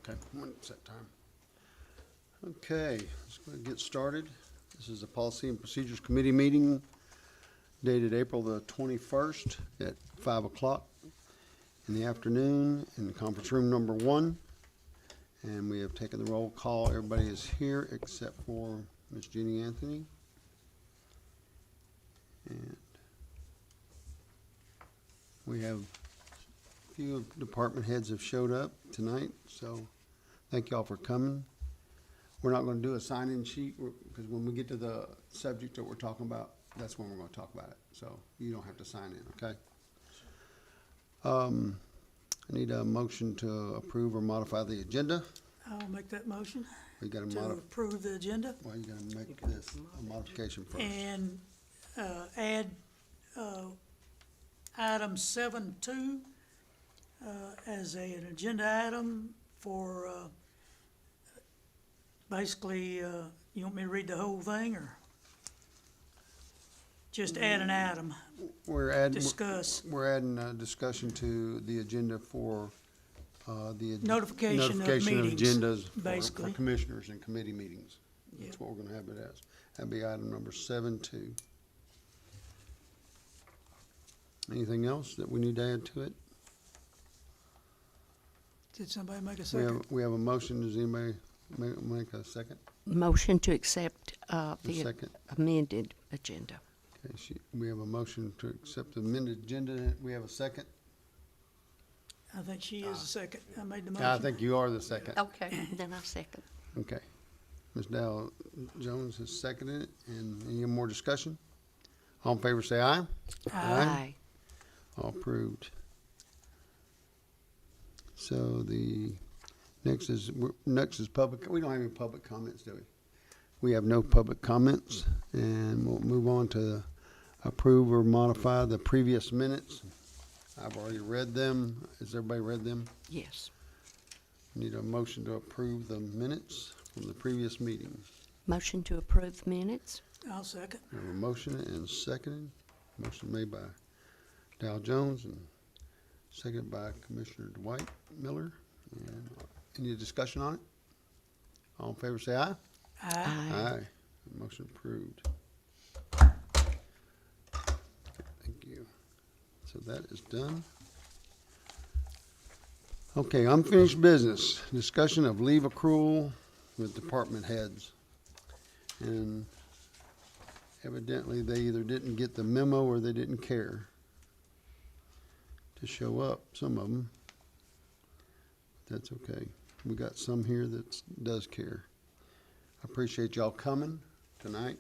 Okay, when it's that time. Okay, let's go ahead and get started. This is the Policy and Procedures Committee meeting dated April the 21st at 5 o'clock in the afternoon in conference room number 1. And we have taken the roll call. Everybody is here except for Ms. Jeannie Anthony. And we have a few department heads have showed up tonight, so thank y'all for coming. We're not going to do a sign-in sheet because when we get to the subject that we're talking about, that's when we're going to talk about it. So you don't have to sign in, okay? I need a motion to approve or modify the agenda. I'll make that motion We got to to approve the agenda well, you got to make this a modification first. and add item 7.2 as an agenda item for basically, you want me to read the whole thing or just add an item? We're adding. Discuss. We're adding a discussion to the agenda for the Notification of notification of meetings, agendas basically. for commissioners and committee meetings. That's Yeah. what we're going to have it as. That'd be item number 7.2. Anything else that we need to add to it? Did somebody make a We second? have, we have a motion. Does anybody make a second? Motion to accept A the second? amended agenda. Okay, we have a motion to accept the amended agenda. We have a second? I think she is the second. I made the I motion. think you are the second. Okay, then I second. Okay. Ms. Dow Jones has seconded it. And any more discussion? All in favor, say aye. Aye. All approved. So the next is public. We don't have any public comments, do we? We have no public comments, and we'll move on to approve or modify the previous minutes. I've already read them. Has everybody read them? Yes. Need a motion to approve the minutes from the previous meeting. Motion to approve minutes. I'll second. We have a motion and seconded. Motion made by Dow Jones and seconded by Commissioner Dwight Miller. And any discussion on it? All in favor, say aye. Aye. Aye. Motion approved. Thank you. So that is done. Okay, unfinished business. Discussion of leave accrual with department heads. And evidently, they either didn't get the memo or they didn't care to show up, some of them. That's okay. We got some here that does care. I appreciate y'all coming tonight.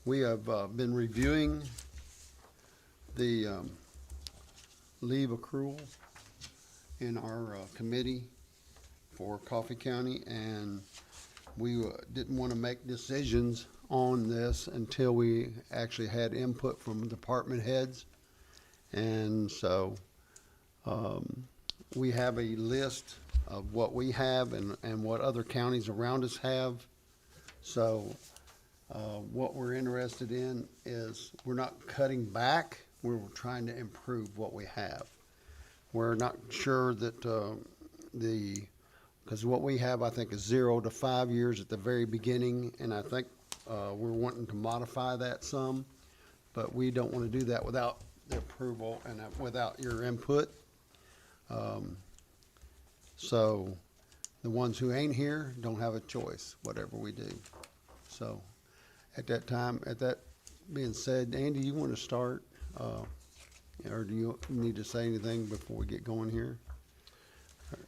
We have been reviewing the leave accrual in our committee for Coffee County, and we didn't want to make decisions on this until we actually had input from department heads. And so we have a list of what we have and what other counties around us have. So what we're interested in is we're not cutting back, we're trying to improve what we have. We're not sure that because what we have, I think, is 0 to 5 years at the very beginning, and I think we're wanting to modify that some, but we don't want to do that without the approval and without your input. So the ones who ain't here don't have a choice, whatever we do. So at that being said, Andy, you want to start? Or do you need to say anything before we get going here?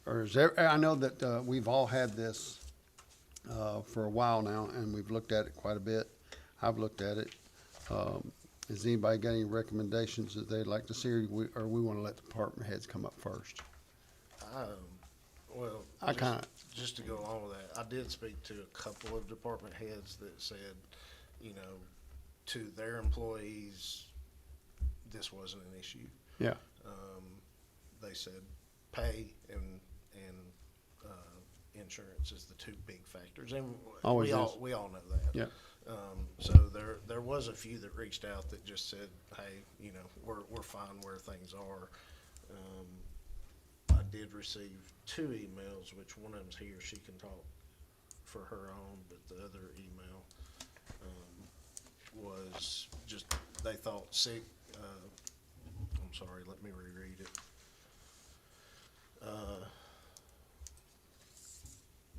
Or is there, I know that we've all had this for a while now, and we've looked at it quite a bit. I've looked at it. Has anybody got any recommendations that they'd like to see, or we want to let the department heads come up first? Well, just to go along with that, I did speak to a couple of department heads that said, you know, to their employees, this wasn't an issue. Yeah. They said pay and insurance is the two big factors, and Always we all know that. Yeah. So there was a few that reached out that just said, hey, you know, we're fine where things are. I did receive 2 emails, which one of them's here, she can talk for her own, but the other email, was just, they thought sick, I'm sorry, let me reread it.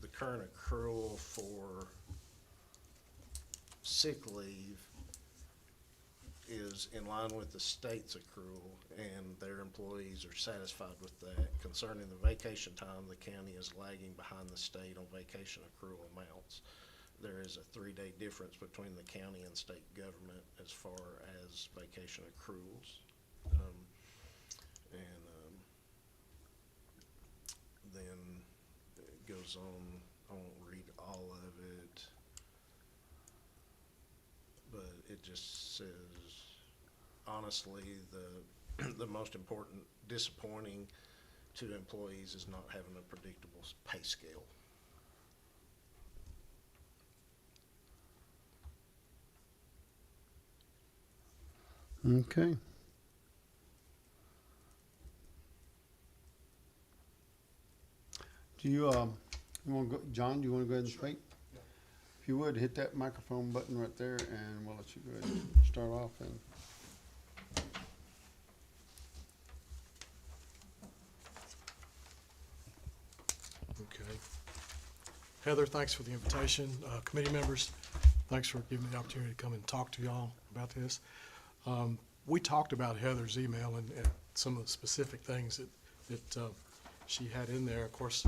The current accrual for sick leave is in line with the state's accrual, and their employees are satisfied with that. Concerning the vacation time, the county is lagging behind the state on vacation accrual amounts. There is a 3-day difference between the county and state government as far as vacation accruals. Then it goes on, I won't read all of it, but it just says, honestly, the most important, disappointing to employees is not having a predictable pay scale. Okay. Do you, you wanna go, John, do you wanna go ahead and speak? If you would, hit that microphone button right there, and we'll let you go ahead and start off and. Okay. Heather, thanks for the invitation. Committee members, thanks for giving me the opportunity to come and talk to y'all about this. We talked about Heather's email and some of the specific things that she had in there. Of course,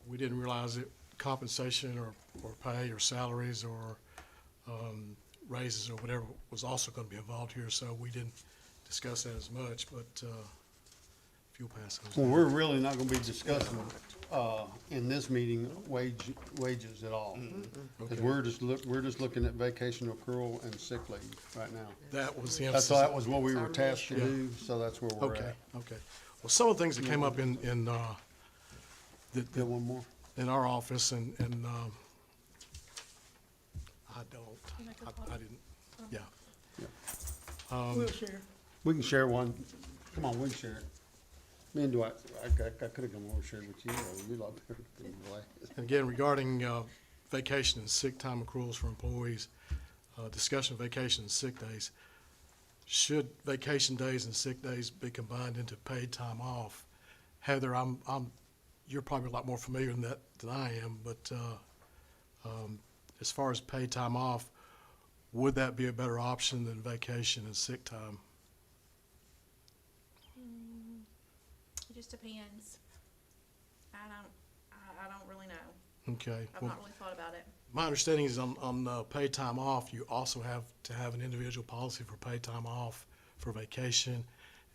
we didn't realize that compensation or pay or salaries or raises or whatever was also going to be involved here, so we didn't discuss that as much, but if you'll pass those. Well, we're really not gonna be discussing, in this meeting, wages at all. Cause Okay. we're just looking at vacation accrual and sick leave right now. That was the That's, emphasis. that was what we were tasked to Yeah. do, so that's where we're Okay, at. okay. Well, some of the things that came up in Get one more? in our office, and I didn't, yeah. We'll share. We can share one. Come on, we can share it. Me and Dwight, I could've come over and shared with you, or you lot better than Dwight. And again, regarding vacation and sick time accruals for employees, discussion of vacation and sick days. Should vacation days and sick days be combined into paid time off? Heather, you're probably a lot more familiar than that than I am, but as far as paid time off, would that be a better option than vacation and sick time? It just depends. I don't really know. Okay. I've Well, not really thought about it. my understanding is on paid time off, you also have to have an individual policy for paid time off for vacation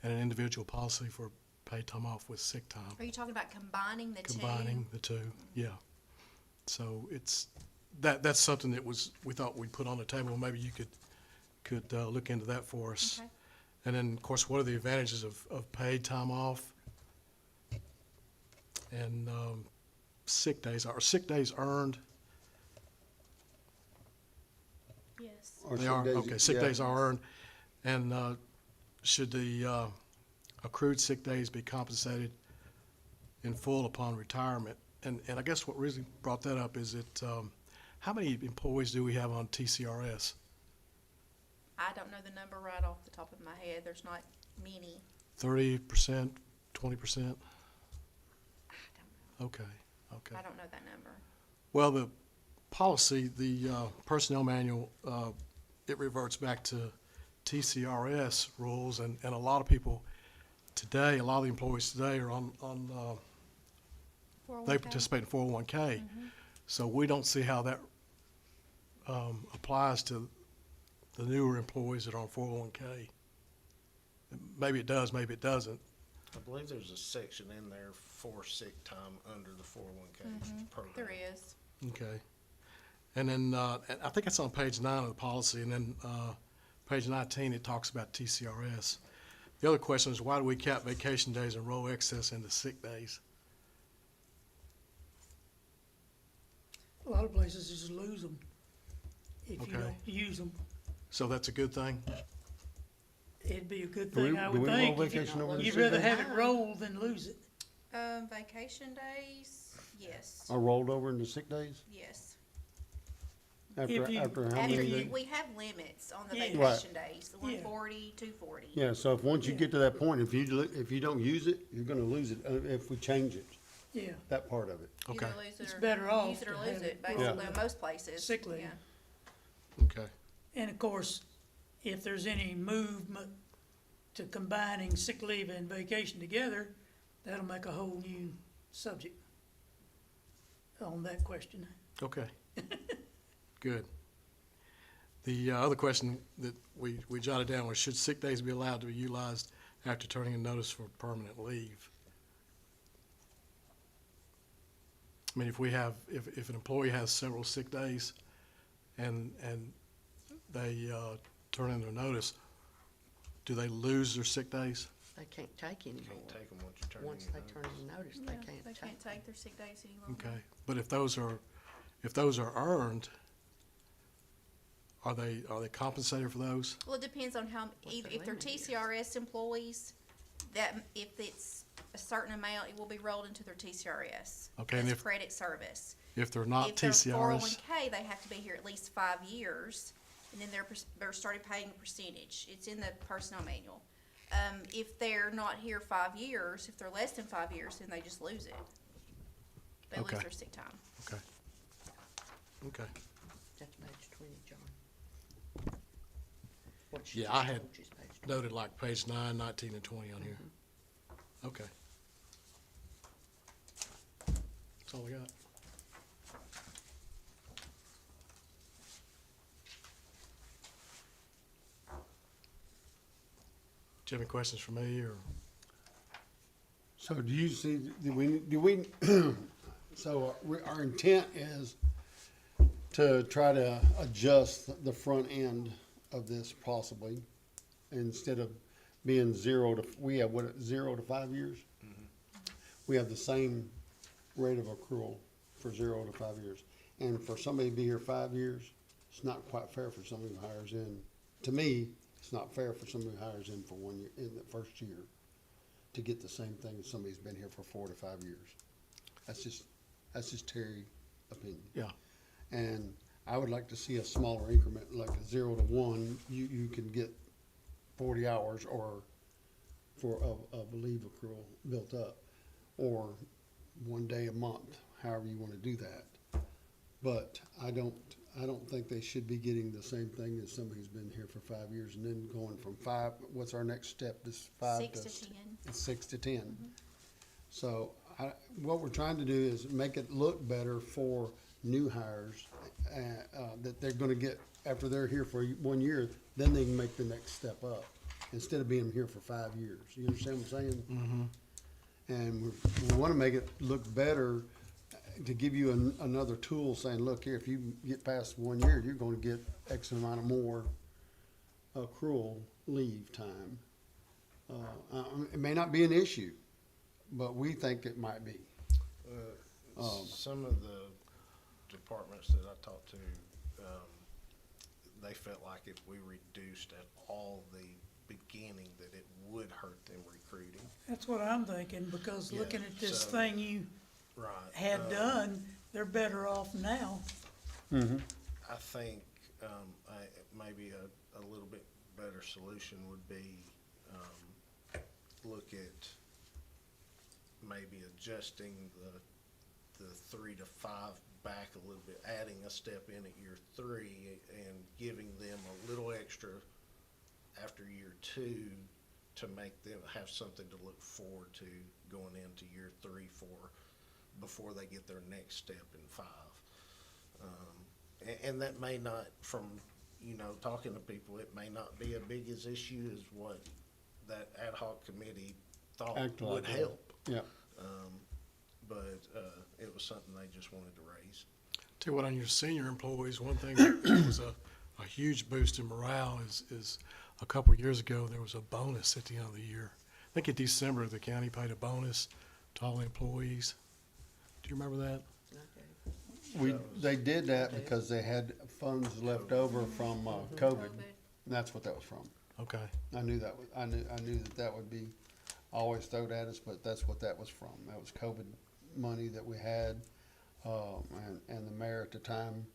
and an individual policy for paid time off with sick time. Are you talking about combining the two? Combining the two, yeah. So that's something that we thought we'd put on the table. Maybe you could look into that for us. Okay. And then, of course, what are the advantages of paid time off? And sick days, are sick days earned? Yes. Or They sick are, days, okay, sick yeah. days are earned. And should the accrued sick days be compensated in full upon retirement? And I guess what really brought that up is that, how many employees do we have on TCRS? I don't know the number right off the top of my head. There's not many. 30%, 20%? I don't Okay, okay. know. I don't know that number. Well, the policy, the personnel manual, it reverts back to TCRS rules, and a lot of people today, a lot of the employees today are on they 401k? participate in 401K. So we don't see how that applies to the newer employees that are on 401K. Maybe it does, maybe it doesn't. I believe there's a section in there for sick time under the 401K program. There is. Okay. And then, and I think it's on page 9 of the policy, and then page 19, it talks about TCRS. The other question is, why do we cap vacation days and roll excess into sick days? A lot of places just lose them if you Okay. don't use them. So that's a good thing? It'd be a good Do we- thing, I do would we roll think. vacation over the You'd sick rather days? have it roll than lose it. Vacation days, yes, Are rolled over into sick days? yes. After, If you- after how After many you, days? we have limits on the Yeah. vacation days, the Yeah. 140, 240. Yeah, so if, once you get to that point, if you don't use it, you're gonna lose it, if we change it, Yeah, that part of it. Okay. Either lose it It's or better off use it or to lose have it, it basically, rolled in most places. Sick leave. Yeah. Okay. and of course, if there's any movement to combining sick leave and vacation together, that'll make a whole new subject on that question. Okay. Good. The other question that we jotted down was, should sick days be allowed to be utilized after turning in notice for permanent leave? I mean, if an employee has several sick days and they turn in their notice, do they lose their sick days? They can't take You anymore. can't take them once you turn in Once your they turn notice. in notice, Yeah, they can't they take. can't take their sick days any longer. Okay, but if those are earned, are they compensated for those? Well, it depends on how, What the if they're limit is. TCRS employees, that, if it's a certain amount, it will be rolled into their TCRS. Okay, and as if- credit service. If they're not If they're TCRS? 401K, they have to be here at least 5 years, and then they're started paying a percentage. It's in the personnel manual. If they're not here 5 years, if they're less than 5 years, then they just lose it. They lose Okay. their sick time. Okay. Okay. That's page 20, John. What she Yeah, just I had told you is page 20. noted like page 9, 19, and 20 on here. Okay. That's all I got. Do you have any questions for me, or? So do you see, so our intent is to try to adjust the front end of this possibly, instead of being we have 0 to 5 years? We have the same rate of accrual for 0 to 5 years. And for somebody to be here 5 years, it's not quite fair for somebody who hires in. To me, it's not fair for somebody who hires in for 1 year, in the first year, to get the same thing as somebody who's been here for 4 to 5 years. That's just Terry opinion. Yeah. And I would like to see a smaller increment, like a 0 to 1, you can get 40 hours or of leave accrual built up, or 1 day a month, however you wanna do that. But I don't think they should be getting the same thing as somebody who's been here for 5 years and then going from 5, what's our next step, this 5 to? 6 to 10. It's 6 to 10. So what we're trying to do is make it look better for new hires, that they're gonna get, after they're here for 1 year, then they can make the next step up, instead of being here for 5 years. You understand what I'm saying? Mm-hmm. And we wanna make it look better, to give you another tool saying, look here, if you get past 1 year, you're gonna get X amount of more accrual leave time. It may not be an issue, but we think it might be. Some of the departments that I talked to, they felt like if we reduced at all the beginning, that it would hurt them recruiting. That's what I'm thinking, because Yeah, looking at this so- thing you Right. had done, they're better off now. I think, maybe a little bit better solution would be, look at maybe adjusting the 3 to 5 back a little bit, adding a step in at year 3 and giving them a little extra after year 2 to make them have something to look forward to going into year 3, 4, before they get their next step in 5. And that may not, from, talking to people, it may not be as big as issue as what that ad hoc committee thought Act like would that. help. Yeah. But it was something they just wanted to raise. Tell you what, on your senior employees, one thing that was a huge boost in morale is a couple of years ago, there was a bonus at the end of the year. I think in December, the county paid a bonus to all the employees. Do you remember that? They did that because they had funds left over from COVID. And that's what that was from. Okay. I knew that would be, always thrown at us, but that's what that was from. That was COVID money that we had. And the mayor at the time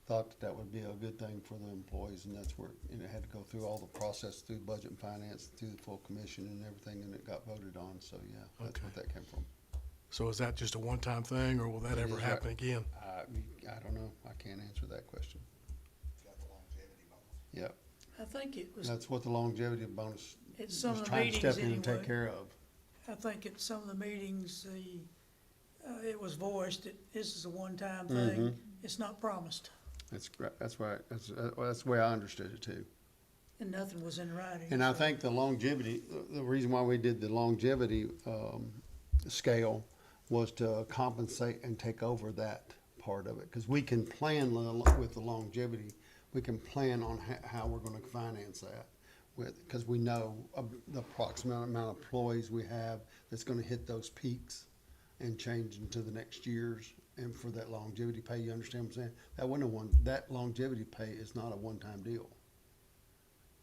thought that that would be a good thing for the employees, and that's where, and it had to go through all the process, through budget and finance, through the full commission and everything, and it got voted on, so yeah, that's what that came from. So is that just a one-time thing, or will that It ever is happen right. again? I don't know, I can't answer that question. Yep, I think it was, that's what the longevity bonus at was some of the trying to meetings step in and take anyway, care of. I think at some of the meetings, it was voiced that this is a one-time Mm-hmm. thing. It's not promised, That's right, that's the way I understood it too. and nothing was in writing. And I so- think the longevity, the reason why we did the longevity, scale was to compensate and take over that part of it. Cause we can plan with the longevity, we can plan on how we're gonna finance that with, cause we know the approximate amount of employees we have that's gonna hit those peaks and change into the next years. And for that longevity pay, you understand what I'm saying? That longevity pay is not a one-time deal.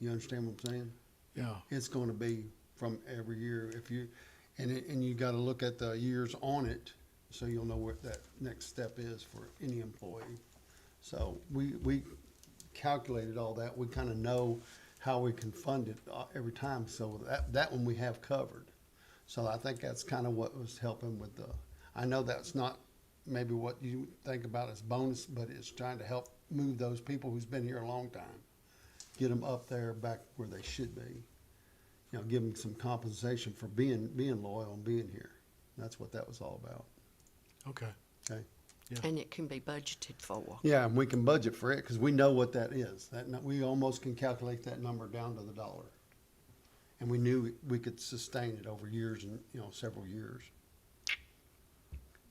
You understand what I'm saying? Yeah, It's gonna be from every year, if you, and you gotta look at the years on it, so you'll know what that next step is for any employee. So we calculated all that, we kinda know how we can fund it every time, so that one we have covered. So I think that's kinda what was helping with I know that's not maybe what you think about as bonus, but it's trying to help move those people who's been here a long time, get them up there back where they should be. You know, give them some compensation for being loyal and being here. That's what that was all about, okay. okay? And it can be budgeted for. Yeah, and we can budget for it, because we know what that is. We almost can calculate that number down to the dollar. And we knew we could sustain it over years and, several years.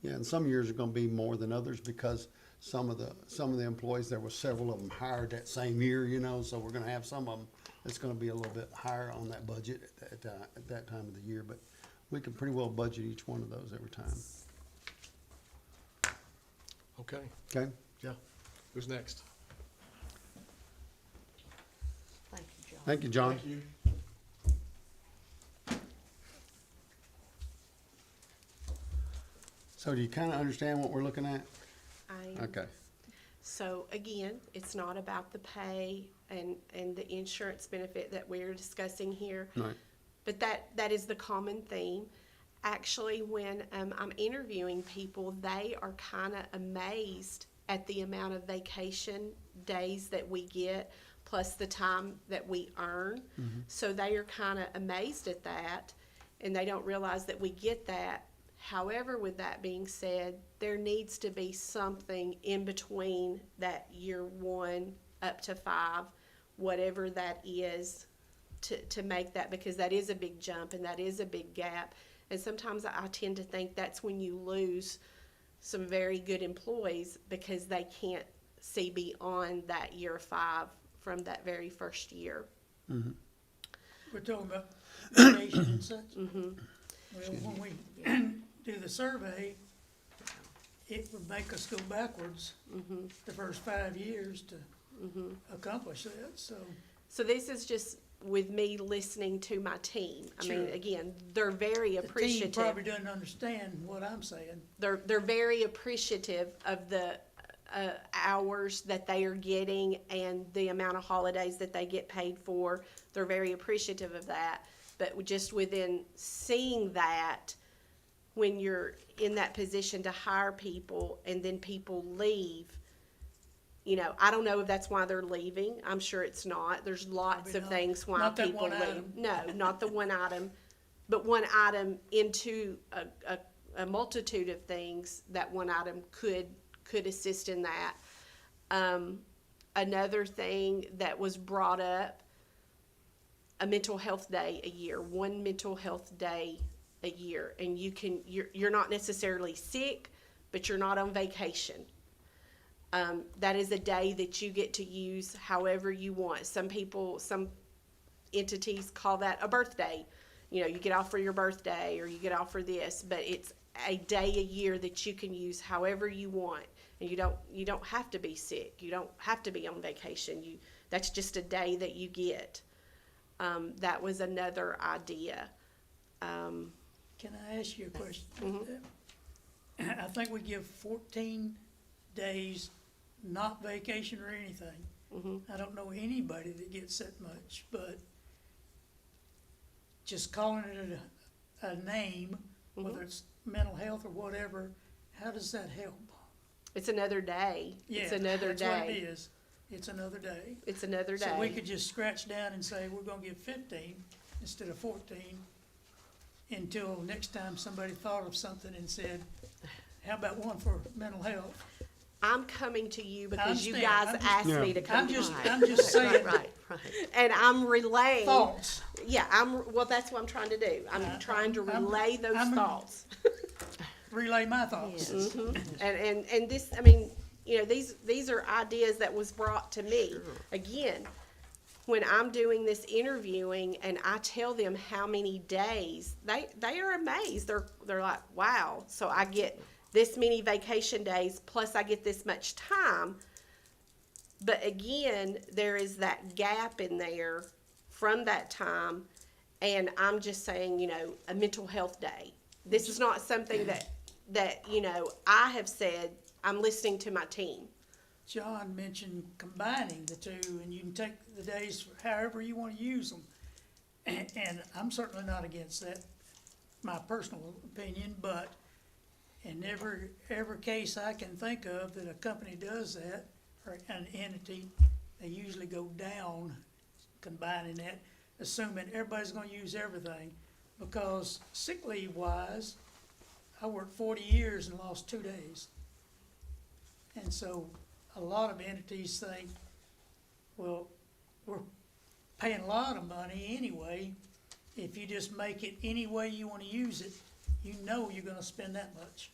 Yeah, and some years are gonna be more than others, because some of the employees, there were several of them hired that same year, so we're gonna have some of them that's gonna be a little bit higher on that budget at that time of the year, but we can pretty well budget each one of those every time. Okay, Okay? yeah. Who's next? Thank you, John. Thank you, John. Thank you. So do you kinda understand what we're looking at? Okay. So again, it's not about the pay and the insurance benefit that we're discussing here. Right. But that is the common theme. Actually, when I'm interviewing people, they are kind of amazed at the amount of vacation days that we get, plus the time that we earn. So they are kind of amazed at that, and they don't realize that we get that. However, with that being said, there needs to be something in between that year 1 up to 5, whatever that is, to make that, because that is a big jump and that is a big gap. And sometimes I tend to think that's when you lose some very good employees, because they can't see beyond that year 5 from that very first year. We're talking about vacation and such. Well, when we do the survey, it would make us go backwards the first 5 years to accomplish that, so. So this is just with me listening to my team. I mean, Sure. again, they're very The team appreciative. probably doesn't understand what I'm saying. They're very appreciative of the hours that they are getting and the amount of holidays that they get paid for. They're very appreciative of that. But just within seeing that, when you're in that position to hire people and then people leave, I don't know if that's why they're leaving. I'm sure it's not. There's lots Probably of not. things why Not that people one leave. item. No, not the one item, but one item into a multitude of things that one item could assist in that. Another thing that was brought up, a mental health day a year, one mental health day a year, and you're not necessarily sick, but you're not on vacation. That is a day that you get to use however you want. Some entities call that a birthday. You get off for your birthday, or you get off for this, but it's a day a year that you can use however you want. And you don't have to be sick. You don't have to be on vacation. That's just a day that you get. That was another idea. Can I ask you a question? I think we give 14 days, not vacation or anything. I don't know anybody that gets that much, but just calling it a name, whether it's mental health or whatever, how does that help? It's another day. Yeah, It's another that's what it day. is. It's another day. It's another So we day. could just scratch down and say, we're gonna give 15 instead of 14 until next time somebody thought of something and said, how about one for mental health? I'm coming to you because you understand. guys I'm just- asked me to come I'm to just, you. I'm just saying Right, right. And I'm relaying. thoughts. Yeah, well, that's what I'm trying to do. I'm trying to I'm- relay those I'm- thoughts. Relay my thoughts. Yes. And this, I mean, you know, these are ideas that was brought to me. Again, when I'm doing this interviewing and I tell them how many days, they are amazed. They're like, wow. So I get this many vacation days plus I get this much time. But again, there is that gap in there from that time. And I'm just saying, you know, a mental health day. This is not something that, you know, I have said. I'm listening to my team. John mentioned combining the two, and you can take the days however you want to use them. And I'm certainly not against that, my personal opinion, but in every case I can think of that a company does that, or an entity, they usually go down combining that, assuming everybody's gonna use everything. Because sick leave wise, I worked 40 years and lost 2 days. And so a lot of entities think, well, we're paying a lot of money anyway. If you just make it any way you want to use it, you know you're going to spend that much.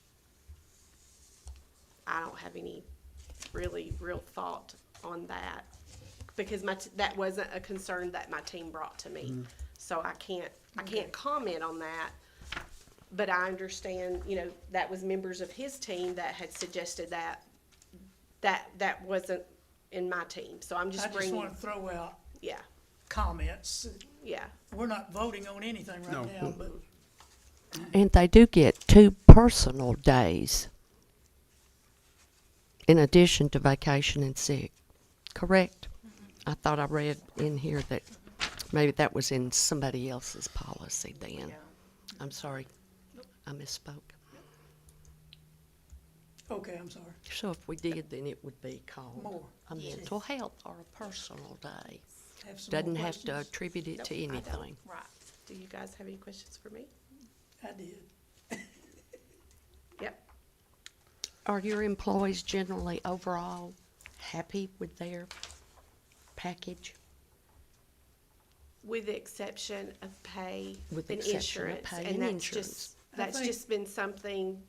I don't have any real thought on that because that wasn't a concern that my team brought to me. So I can't comment on that. But I understand, you know, that was members of his team that had suggested that. That wasn't in my team. So I'm I just just bringing, want to throw out yeah, comments. yeah. We're not voting on anything right No. now, but And they do get 2 personal days in addition to vacation and sick, correct? I thought I read in here that maybe that was in somebody else's policy then. I'm sorry, I misspoke. okay, I'm sorry. So if we did, then it would be called More. a mental health or a personal day. Have some more Doesn't have to questions? attribute it to Nope, I don't. anything. Right. Do you guys have any questions for me? I did. Yep. Are your employees generally overall happy with their package? With the exception of pay With the and exception of insurance, pay and and that's insurance. just, I that's think- just been something,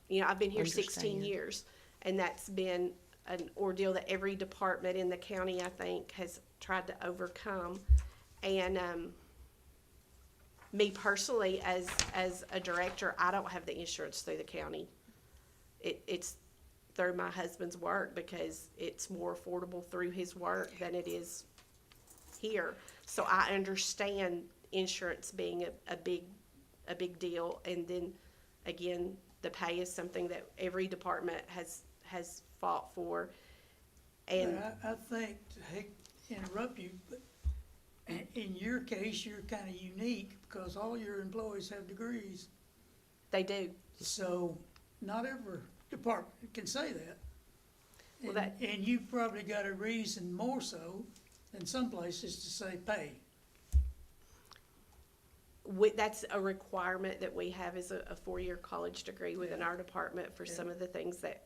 you know, I've been here 16 Understand. years, and that's been an ordeal that every department in the county, I think, has tried to overcome. And, me personally, as a director, I don't have the insurance through the county. It's through my husband's work because it's more affordable through his work than it is here. So I understand insurance being a big deal. And then, again, the pay is something that every department has fought for. And But I think, to hate to interrupt you, but in your case, you're kind of unique because all your employees have degrees. they do. So not every department can say that. Well, And you've probably got a reason more so than some places to say pay. That's a requirement that we have is a 4-year college degree within our department for some of the things that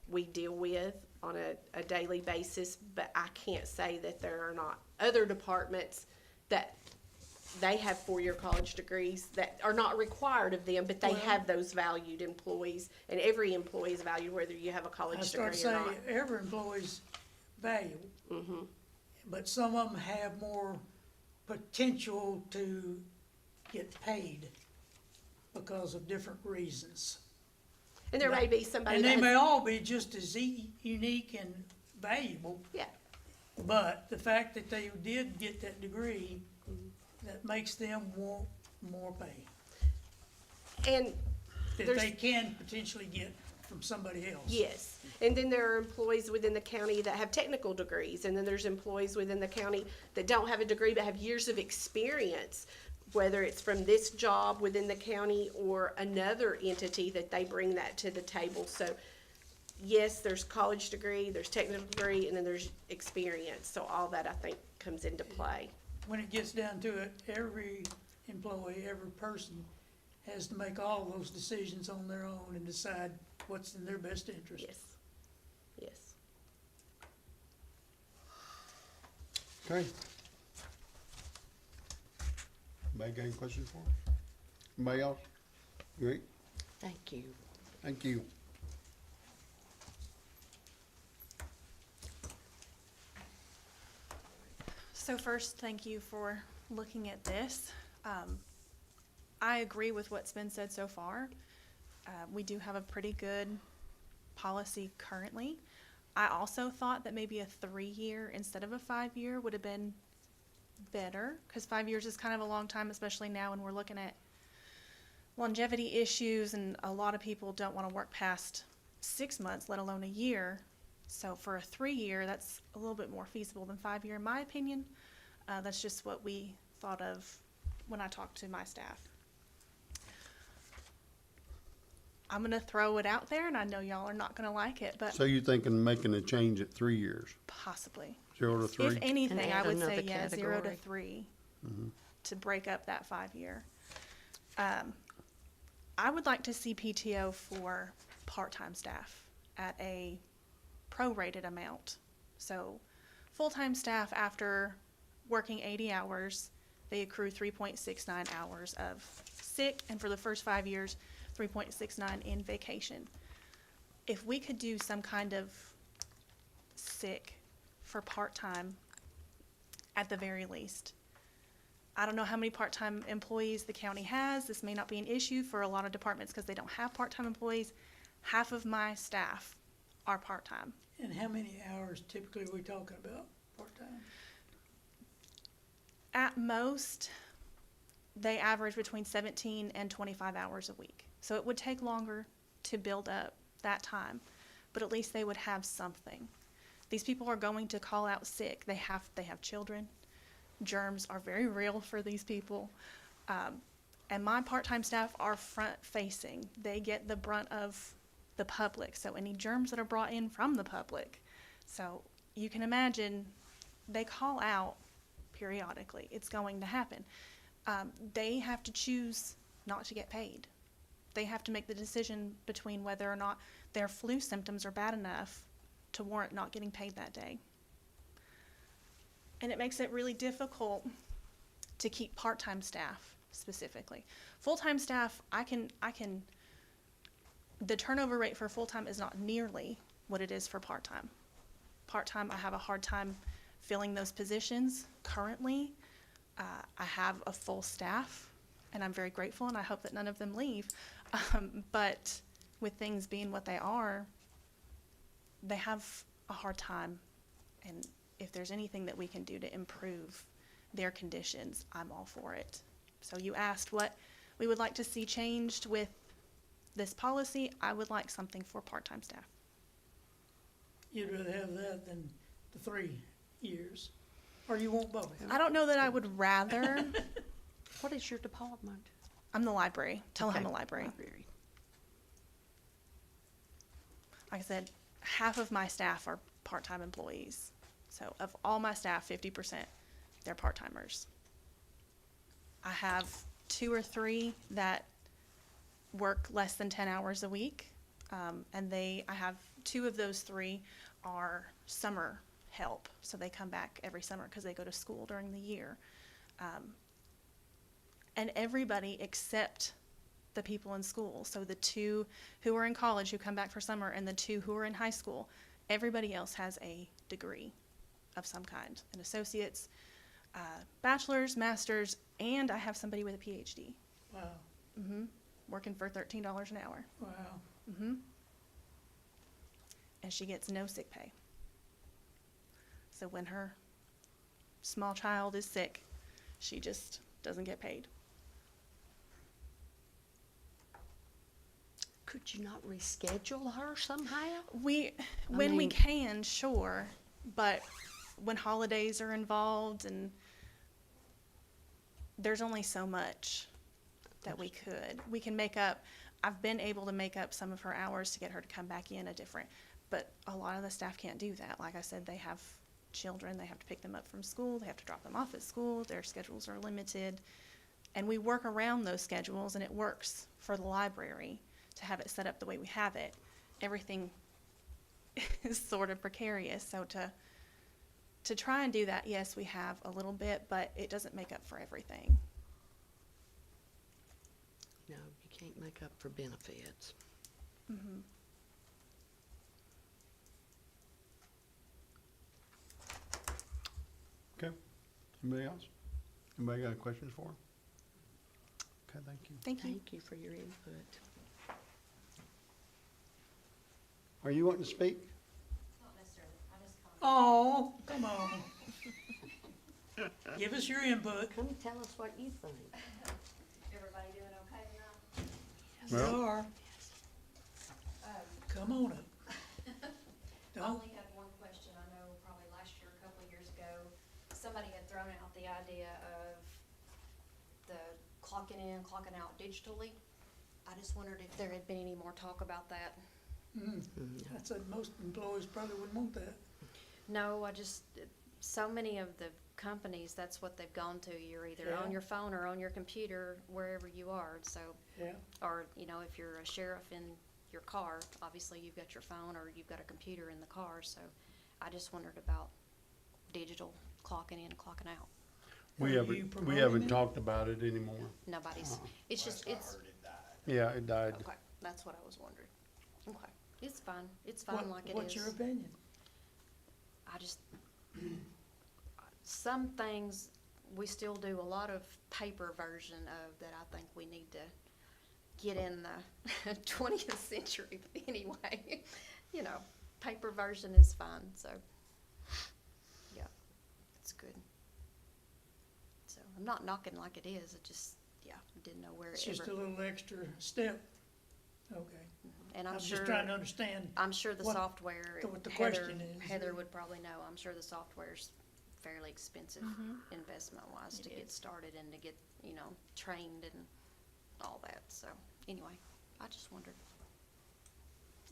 we deal with on a daily basis. But I can't say that there are not other departments that they have 4-year college degrees that are not required of them, but they Well- have those valued employees. And every employee is valued whether you have a I college start degree or saying not. every employee's valuable. But some of them have more potential to get paid because of different reasons. And there may be somebody And that they may has, all be just as unique and valuable, yeah, but the fact that they did get that degree, that makes them want more pay And that There's- they can potentially get from somebody else. yes, and then there are employees within the county that have technical degrees, and then there's employees within the county that don't have a degree but have years of experience, whether it's from this job within the county or another entity that they bring that to the table. So, yes, there's college degree, there's technical degree, and then there's experience. So all that, I think, comes into play. When it gets down to it, every employee, every person has to make all those decisions on their own and decide what's in their best interest. Yes, yes. Okay. Anybody got any questions for us? Anybody else? Great, Thank you. thank you. So first, thank you for looking at this. I agree with what's been said so far. We do have a pretty good policy currently. I also thought that maybe a 3-year instead of a 5-year would have been better, because 5 years is kind of a long time, especially now when we're looking at longevity issues, and a lot of people don't want to work past 6 months, let alone a year. So for a 3-year, that's a little bit more feasible than 5-year, in my opinion. That's just what we thought of when I talked to my staff. I'm gonna throw it out there, and I know y'all are not gonna like it, but So you thinking making a change at 3 years, possibly. 0 to 3? If anything, And I add would say, another yeah, 0 to category. 3 to break up that 5-year. I would like to see PTO for part-time staff at a prorated amount. So full-time staff, after working 80 hours, they accrue 3.69 hours of sick, and for the first 5 years, 3.69 in vacation. If we could do some kind of sick for part-time at the very least. I don't know how many part-time employees the county has. This may not be an issue for a lot of departments because they don't have part-time employees. Half of my staff are part-time. And how many hours typically are we talking about, part-time? At most, they average between 17 and 25 hours a week. So it would take longer to build up that time, but at least they would have something. These people are going to call out sick. They have children. Germs are very real for these people. And my part-time staff are front-facing. They get the brunt of the public, so any germs that are brought in from the public. So you can imagine they call out periodically. It's going to happen. They have to choose not to get paid. They have to make the decision between whether or not their flu symptoms are bad enough to warrant not getting paid that day. And it makes it really difficult to keep part-time staff specifically. Full-time staff, the turnover rate for full-time is not nearly what it is for part-time. Part-time, I have a hard time filling those positions currently. I have a full staff, and I'm very grateful, and I hope that none of them leave. But with things being what they are, they have a hard time. And if there's anything that we can do to improve their conditions, I'm all for it. So you asked what we would like to see changed with this policy. I would like something for part-time staff. You'd rather have that than the 3 years, or you want both? I don't know that I would rather. What is your department? I'm the library, Tullahoma Okay, Library. library. Like I said, half of my staff are part-time employees. So of all my staff, 50%, they're part-timers. I have 2 or 3 that work less than 10 hours a week. And I have 2 of those 3 are summer help. So they come back every summer because they go to school during the year. And everybody except the people in school. So the 2 who are in college who come back for summer and the 2 who are in high school, everybody else has a degree of some kind, an associate's, bachelor's, master's, and I have somebody with a PhD, Wow, working for $13 an hour. wow. And she gets no sick pay. So when her small child is sick, she just doesn't get paid. Could you not reschedule her somehow? When we mean- can, sure, but when holidays are involved and there's only so much that we could. We can make up, I've been able to make up some of her hours to get her to come back in but a lot of the staff can't do that. Like I said, they have children, they have to pick them up from school, they have to drop them off at school, their schedules are limited. And we work around those schedules, and it works for the library to have it set up the way we have it. Everything is sort of precarious, so to try and do that, yes, we have a little bit, but it doesn't make up for everything. No, you can't make up for benefits. Okay. Anybody else? Anybody got questions for her? Okay, thank you. Thank you. Thank you for your input. Are you wanting to speak? Oh, come on. Give us your input. Come tell us what you think. Everybody doing okay tonight? You Well- are. Come on up. I Don't, only had one question. I know probably last year, a couple of years ago, somebody had thrown out the idea of the clocking in, clocking out digitally. I just wondered if there had been any more talk about that. I said most employees probably wouldn't want that. No, so many of the companies, that's what they've gone to. You're either Yeah. on your phone or on your computer, wherever you are, so. Yeah. Or, if you're a sheriff in your car, obviously you've got your phone or you've got a computer in the car, so I just wondered about digital clocking in and clocking out. Are We you haven't promoting it? talked about it anymore. Nobody's, it's just, it's, Yeah, it died. okay, that's what I was wondering. Okay, it's fine like it is. What's your opinion? I just, some things, we still do a lot of paper version of that I think we need to get in the 20th century, but anyway, paper version is fine, so, yeah, it's good. So, I'm not knocking like it is, it just, didn't know where it It's just a ever, little extra step. Okay. and I'm I'm sure. just trying to understand. I'm sure the what- software, what the Heather, question is. Heather would probably know, I'm sure the software's fairly expensive investment-wise to It get is. started and to get, trained and all that, so, anyway, I just wondered.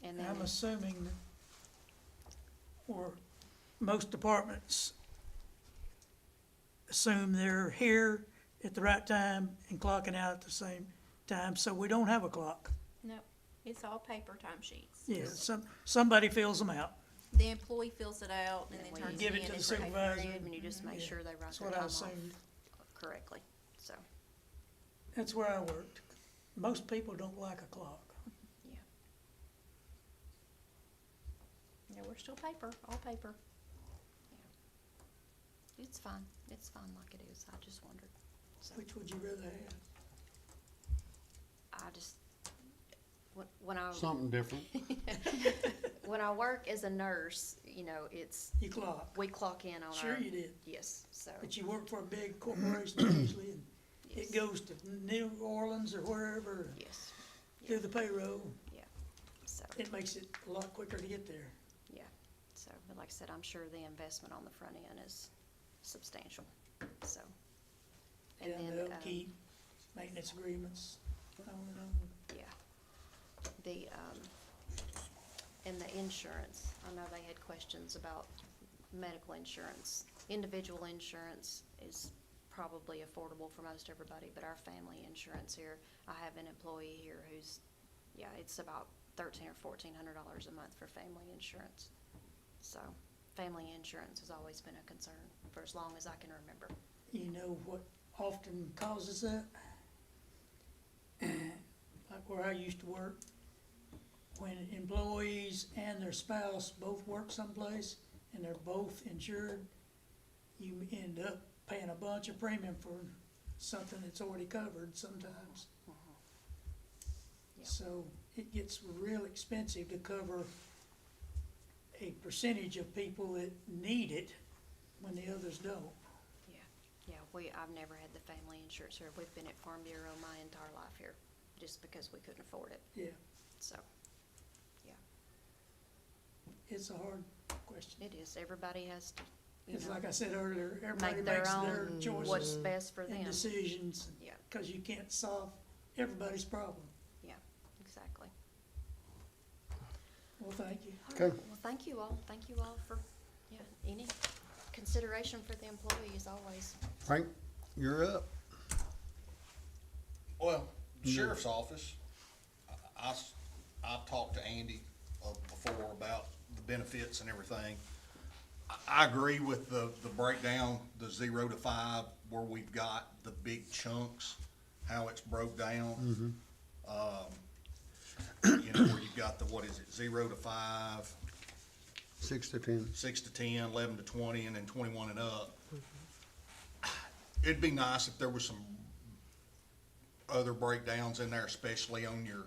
And then, I'm assuming that, or most departments assume they're here at the right time and clocking out at the same time, so we don't have a clock. No, it's all paper timesheets. Yeah, somebody fills them out. The employee fills it out and then we turns it give in it to the at the pay supervisor. period. and you just make Yeah, sure they write That's their what time I off assumed. correctly, so, That's where I worked. Most people don't like a clock. yeah. Yeah, we're still paper, all paper. It's fine like it is, I just wondered, so, Which would you rather have? I just, when I, Something different. when I work as a nurse, it's, You clock. we clock in on our. Sure you did. Yes, so, But you work for a big corporation usually, and yes, it goes to New Orleans or wherever, yes, through the payroll. so, It makes it a lot quicker to get there. yeah, so, but like I said, I'm sure the investment on the front end is substantial, so. And And then, the upkeep, maintenance agreements, on and on. yeah, the, and the insurance, I know they had questions about medical insurance. Individual insurance is probably affordable for most everybody, but our family insurance here, I have an employee here who's, it's about $1,300 or $1,400 a month for family insurance. So, family insurance has always been a concern for as long as I can remember. You know what often causes that? Like where I used to work, when employees and their spouse both work someplace and they're both insured, you end up paying a bunch of premium for something that's already covered sometimes. Yeah. So it gets real expensive to cover a percentage of people that need it when the others don't. Yeah, I've never had the family insurance here. We've been at Farm Bureau my entire life here, just because we couldn't afford it. Yeah, So, yeah, It's a hard question. it is. Everybody has to, you It's know, like I said earlier, everybody make their makes their own, choices what's best for and them. decisions, Yeah, cause you can't solve everybody's problem. yeah, exactly. Well, thank you. All Okay. right, well, thank you all. Thank you all for, yeah, any consideration for the employees always. Frank, you're up. Well, sheriff's office, I've talked to Andy before about the benefits and everything. I agree with the breakdown, the 0 to 5, where we've got the big chunks, how it's broke down. You know, where you've got the, what is it, 0 to 5, 6 to 10. 6 to 10, 11 to 20, and then 21 and up. It'd be nice if there was some other breakdowns in there, especially on your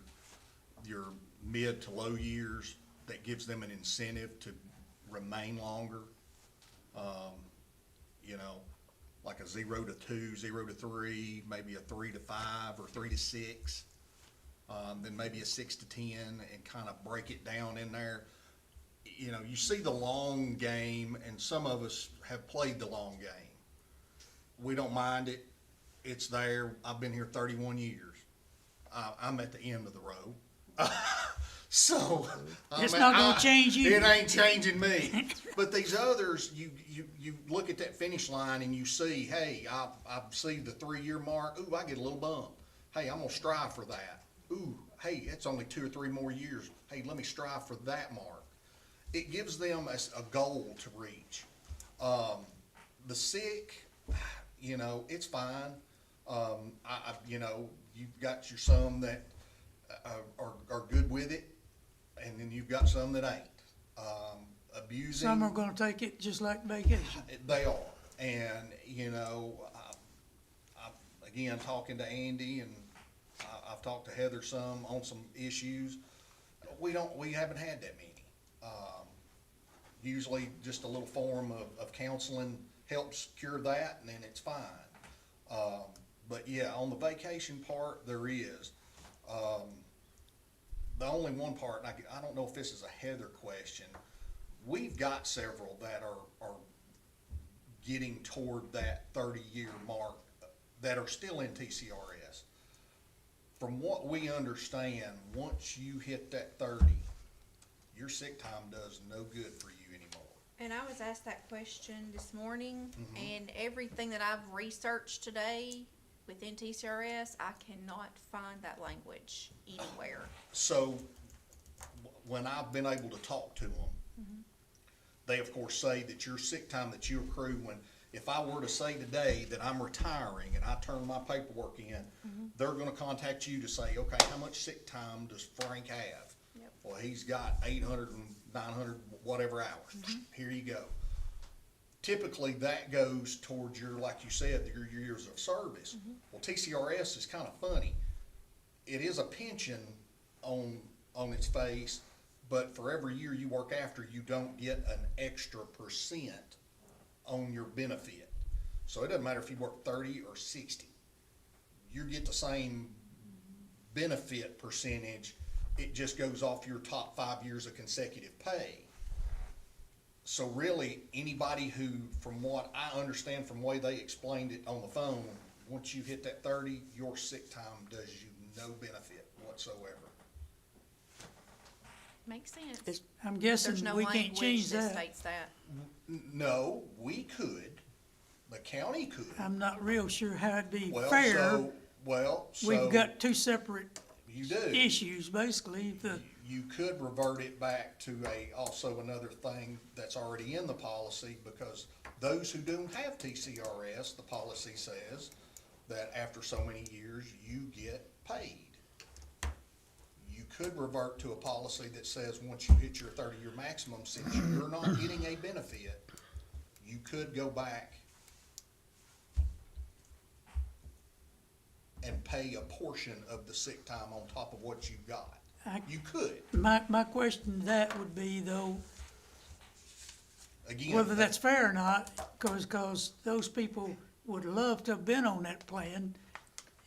mid to low years, that gives them an incentive to remain longer. You know, like a 0 to 2, 0 to 3, maybe a 3 to 5 or 3 to 6. Then maybe a 6 to 10, and kind of break it down in there. You know, you see the long game, and some of us have played the long game. We don't mind it. It's there. I've been here 31 years. I'm at the end of the road. So. It's not gonna change you. It ain't changing me. But these others, you look at that finish line and you see, hey, I see the 3-year mark. Ooh, I get a little bump. Hey, I'm gonna strive for that. Ooh, hey, it's only 2 or 3 more years. Hey, let me strive for that mark. It gives them a goal to reach. The sick, you know, it's fine. You know, you've got your some that are good with it, and then you've got some that ain't. Abusing. Some are gonna take it just like vacation. They are, and, you know, again, talking to Andy, and I've talked to Heather some on some issues. We haven't had that many. Usually just a little form of counseling helps cure that, and then it's fine. But yeah, on the vacation part, there is. The only one part, and I don't know if this is a Heather question, we've got several that are getting toward that 30-year mark that are still in TCRS. From what we understand, once you hit that 30, your sick time does no good for you anymore. And I was asked that question this morning, and everything that I've researched today within TCRS, I cannot find that language anywhere. So, when I've been able to talk to them, they of course say that your sick time that you accrue if I were to say today that I'm retiring and I turn my paperwork in, they're gonna contact you to say, okay, how much sick time does Frank have? Yep. Well, he's got 800 and 900 whatever hours. Here you go. Typically, that goes towards your, like you said, your years of service. Well, TCRS is kind of funny. It is a pension on its face, but for every year you work after, you don't get an extra % on your benefit. So it doesn't matter if you work 30 or 60. You get the same benefit percentage. It just goes off your top 5 years of consecutive pay. So really, anybody who, from what I understand from the way they explained it on the phone, once you hit that 30, your sick time does you no benefit whatsoever. Makes sense. I'm There's guessing no we can't language change that that. states that. No, we could. The county could. I'm not real sure how it'd be Well, fair. so We've got two separate you do. issues, basically. You could revert it back to also another thing that's already in the policy, because those who don't have TCRS, the policy says that after so many years, you get paid. You could revert to a policy that says once you hit your 30-year maximum, since you're not getting a benefit, you could go back and pay a portion of the sick time on top of what you got. You could. My question to that would be though, Again, whether that's fair or not, cause those people would love to have been on that plan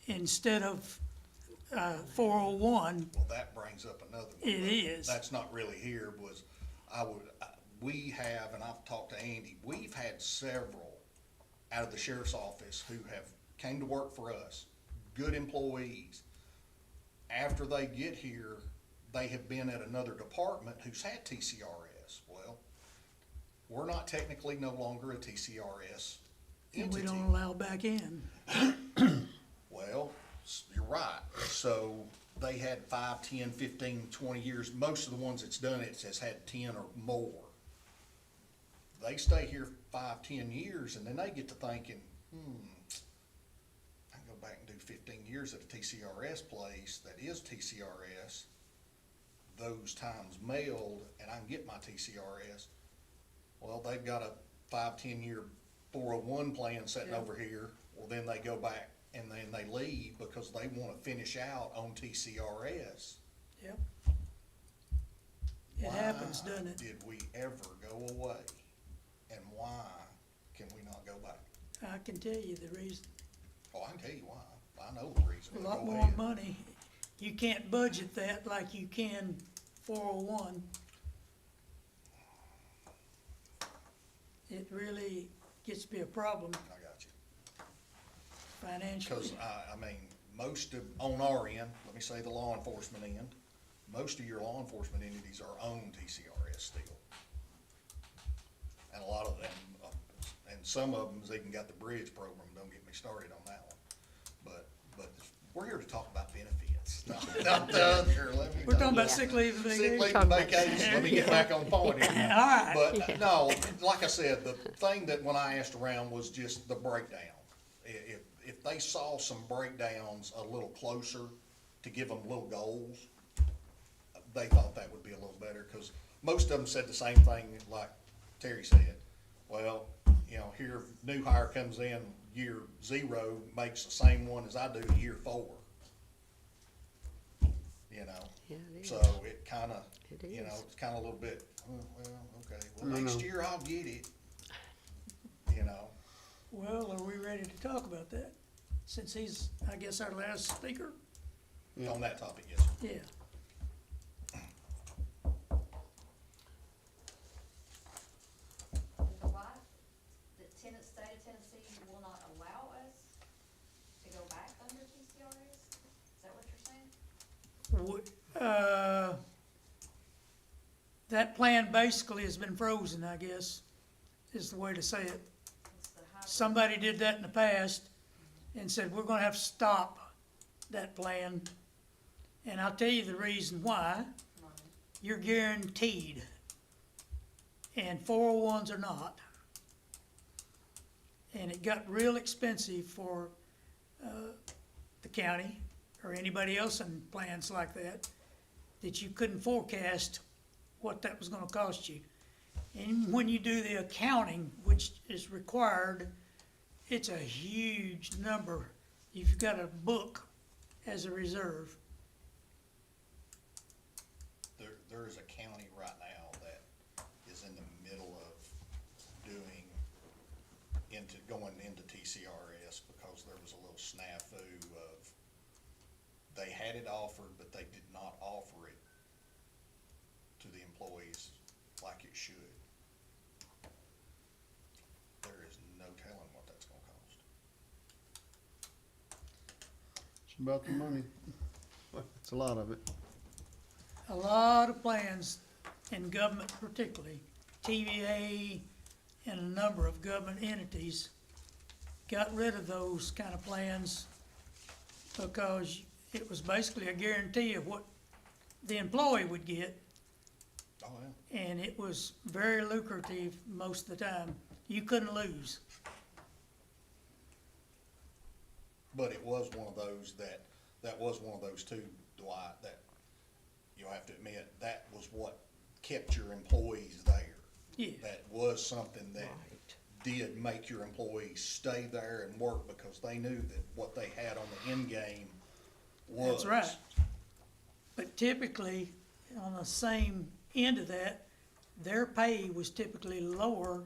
instead of 401, Well, that brings up another one. it is. That's not really here, was, we have, and I've talked to Andy, we've had several out of the sheriff's office who have came to work for us, good employees. After they get here, they have been at another department who's had TCRS. Well, we're not technically no longer a TCRS And we entity. don't allow back in. Well, you're right. So they had 5, 10, 15, 20 years. Most of the ones that's done it has had 10 or more. They stay here 5, 10 years, and then they get to thinking, I can go back and do 15 years at a TCRS place that is TCRS, those times mailed, and I can get my TCRS. Well, they've got a 5, 10-year 401 plan sitting Yeah. over here. Well, then they go back and then they leave because they want to finish out on TCRS. Yep. It happens, doesn't it? Did we ever go away? And why can we not go back? I can tell you the reason. Oh, I can tell you why. I know the reason. A Go lot more ahead. money. You can't budget that like you can 401. It really gets to be a problem I got you. financially. Because, I mean, most of, on our end, let me say the law enforcement end, most of your law enforcement entities are own TCRS still. And a lot of them, and some of them's even got the bridge program, don't get me started on that one. But we're here to talk about benefits, not the other, let me. We're talking about Yeah. sick leave and Sick vacation. leave and vacation, let me get back on point here. All right. But, no, like I said, the thing that when I asked around was just the breakdown. If they saw some breakdowns a little closer to give them little goals, they thought that would be a little better, cause most of them said the same thing like Terry said. Well, you know, here, new hire comes in, year 0, makes the same one as I do year 4. You know? Yeah, it is. So it kinda, It you know, is. it's kinda a little bit, well, okay, well, No, next no. year I'll get it, you know? Well, are we ready to talk about that? Since he's, I guess, our last speaker? Yeah. On that topic, yes, sir. Yeah. The right, the state of Tennessee will not allow us to go back under TCRS? Is that what you're saying? That plan basically has been frozen, I guess, is the way to say it. It's the hybrid. Somebody did that in the past and said, we're gonna have to stop that plan. And I'll tell you the reason why. Money. You're guaranteed. And 401s are not. And it got real expensive for, the county or anybody else in plans like that you couldn't forecast what that was gonna cost you. And when you do the accounting, which is required, it's a huge number. You've got a book as a reserve. There is a county right now that is in the middle of going into TCRS because there was a little snafu of, they had it offered, but they did not offer it to the employees like it should. There is no telling what that's gonna cost. It's about the money. It's a lot of it. A lot of plans, in government particularly, TVA and a number of government entities got rid of those kind of plans because it was basically a guarantee of what the employee would get, Oh, yeah. and it was very lucrative most of the time. You couldn't lose. But it was one of those that was one of those too, Dwight, that you'll have to admit, that was what kept your employees there. Yeah. That was something that Right. did make your employees stay there and work because they knew that what they had on the end game was. That's right. But typically, on the same end of that, their pay was typically lower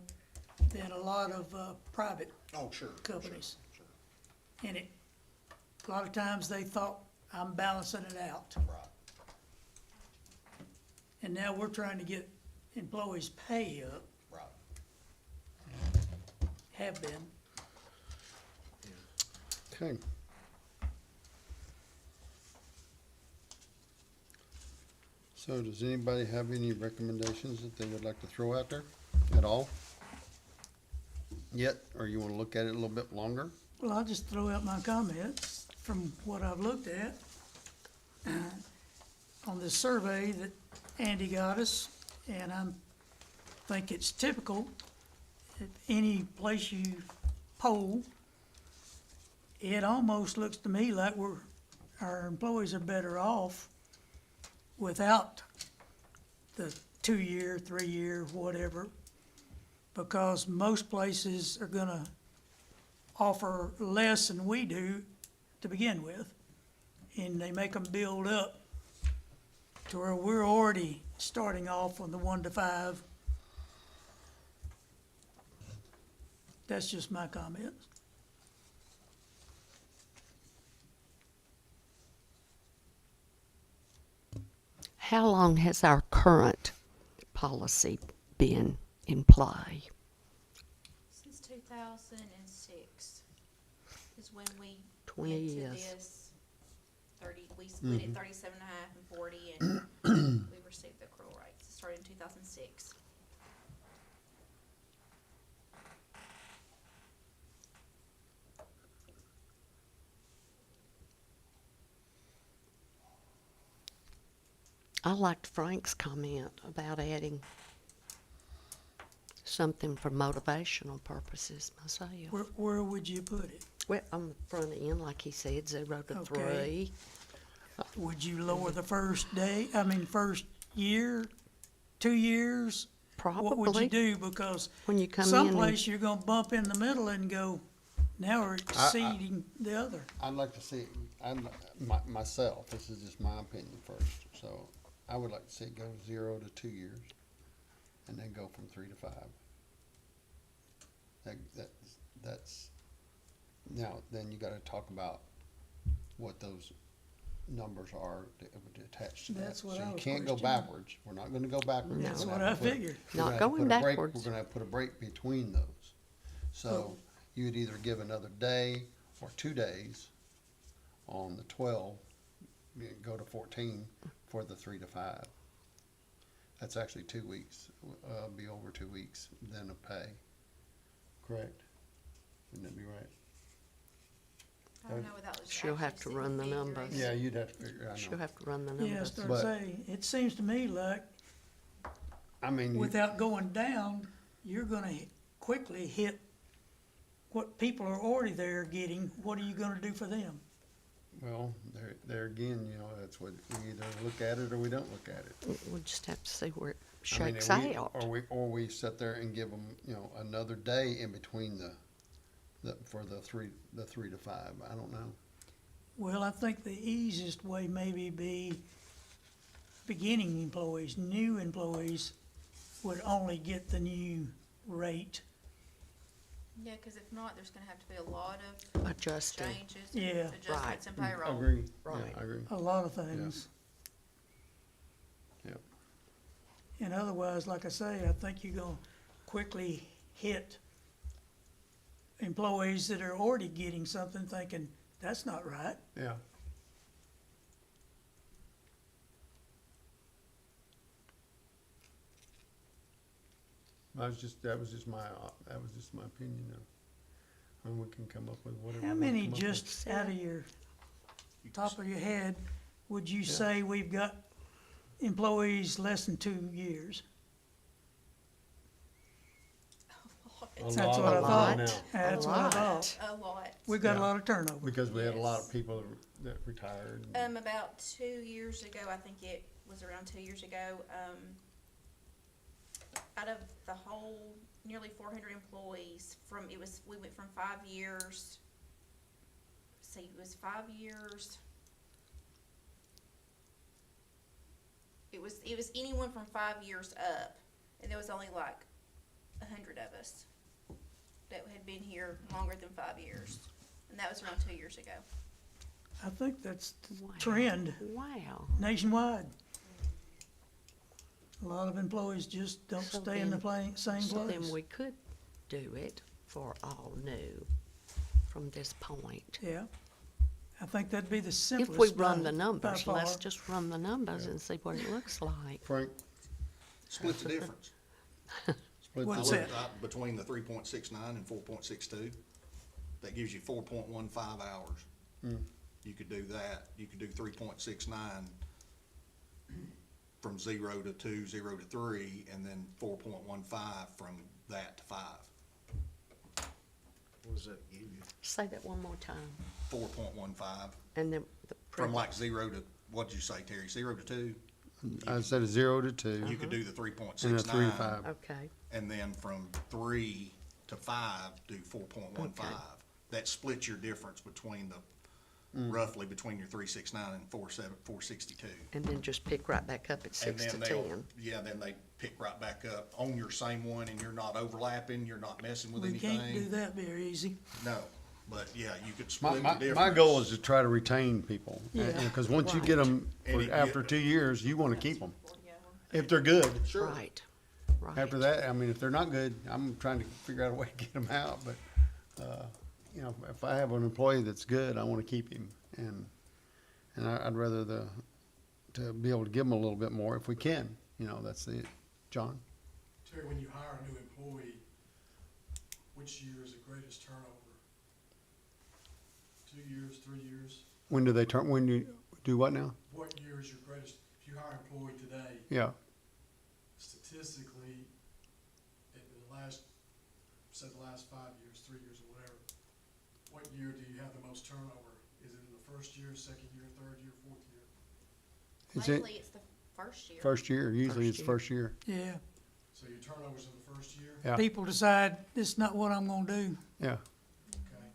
than a lot of, private Oh, sure. companies. Sure. And a lot of times they thought I'm balancing it out. Right. And now we're trying to get employees' pay up, Right. have been. Okay. So does anybody have any recommendations that they would like to throw out there at all? Yet, or you wanna look at it a little bit longer? Well, I'll just throw out my comments from what I've looked at on this survey that Andy got us, and I think it's typical. At any place you poll, it almost looks to me like our employees are better off without the 2-year, 3-year, whatever, because most places are gonna offer less than we do to begin with, and they make them build up to where we're already starting off on the 1 to 5. That's just my comments. How long has our current policy been in play? Since 2006 is when we 20 went to years. this 30, we split it 37 and a half and 40, and we received the accrual rates. It started in 2006. I liked Frank's comment about adding something for motivational purposes myself. Where would you put it? Well, on the front end, like he said, 0 to Okay. 3. Would you lower the first year, 2 years? What would you Probably. do? Because When you come in someplace you're gonna bump in the middle and go, now we're exceeding the other. I'd like to see, myself, this is just my opinion first, so I would like to see it go 0 to 2 years, and then go from 3 to 5. That's, now, then you gotta talk about what those numbers are attached to that. That's what So I you was can't go questioning. backwards, we're not gonna go backwards. No. That's We're what gonna I have to put- figured. we're gonna Not have to going put a break- backwards. We're gonna have to put a break between those. So you'd either give another day or 2 days on the 12, go to 14 for the 3 to 5. That's actually 2 weeks, be over 2 weeks then of pay. Correct? Wouldn't that be right? I don't know what that was. She'll have actually to run the figuring. numbers. Yeah, you'd have to figure, I she'll know. have to run the Yeah, I numbers. started But- saying, it seems to me like I mean, without going down, you're gonna quickly hit what people are already there getting. What are you gonna do for them? well, there again, that's what, we either look at it or we don't look at it. We'll just have to see where it I mean, shakes and we- out. Or we sit there and give them, another day in between for the 3 to 5, I don't know. Well, I think the easiest way maybe be beginning employees, new employees would only get the new rate. Yeah, because if not, there's gonna have to be a lot of Adjusting. changes, Yeah. and adjustments in payroll. Agree, yeah, Right. I agree, A lot of things. yeah. And otherwise, like I say, I think you're gonna quickly hit employees that are already getting something thinking, that's not right. Yeah. That was just my opinion though. And we can come up with whatever. How we many come up with. just out of your top of your head would you say we've got employees less than 2 years? A That's lot what I of thought. them now. That's what I thought. A lot. We've got a Yeah. lot of turnover. Because we had a lot of Yes. people that retired. About 2 years ago, I think it was around 2 years ago, out of the whole nearly 400 employees we went from 5 years, it was 5 years. It was anyone from 5 years up, and there was only like 100 of us that had been here longer than 5 years, and that was around 2 years ago. I think that's the Wow. trend Wow. nationwide. A lot of employees just don't So stay in the then- same So place. then we could do it for all new from this point. Yeah. I think that'd be the If simplest. we run by- the numbers, by let's far. just run the numbers and see what it looks like. Frank, Split the difference. split What's the, that? Between the 3.69 and 4.62, that gives you 4.15 hours. You could do that. You could do 3.69 from 0 to 2, 0 to 3, and then 4.15 from that to 5. What does that give you? Say that one more time. 4.15 And then the. from like 0 to, what'd you say, Terry? 0 to 2? I said a 0 to 2 You could do the and a 3 to 3.69, 5. Okay, and then from 3 to 5, do 4.15. Okay. That splits your difference between the, roughly between your 369 and 462. and then just pick right back up at And 6 to then they'll, 10. yeah, then they pick right back up on your same one, and you're not overlapping, you're not messing with We can't do anything. that very easy. No, but yeah, you could My, split the my, difference. my goal is to try to retain people. Yeah. Because once you get them, And it- after 2 years, you want to keep them. If they're good. Sure. Right, right. After that, I mean, if they're not good, I'm trying to figure out a way to get them out, but, you know, if I have an employee that's good, I wanna keep him, and I'd rather to be able to give them a little bit more if we can, you know, that's the, John? Terry, when you hire a new employee, which year is the greatest turnover? 2 years, 3 years? When do they turn, when you, do what now? What year is your greatest, if you hire an employee today, Yeah, statistically, in the last, say the last 5 years, 3 years, or whatever, what year do you have the most turnover? Is it in the first year, second year, third year, fourth year? is it Lately, it's the first year. first year? Usually it's First first year. Yeah. So your turnover's in the first year? Yeah. People decide, this is not what I'm gonna do. Yeah, Okay.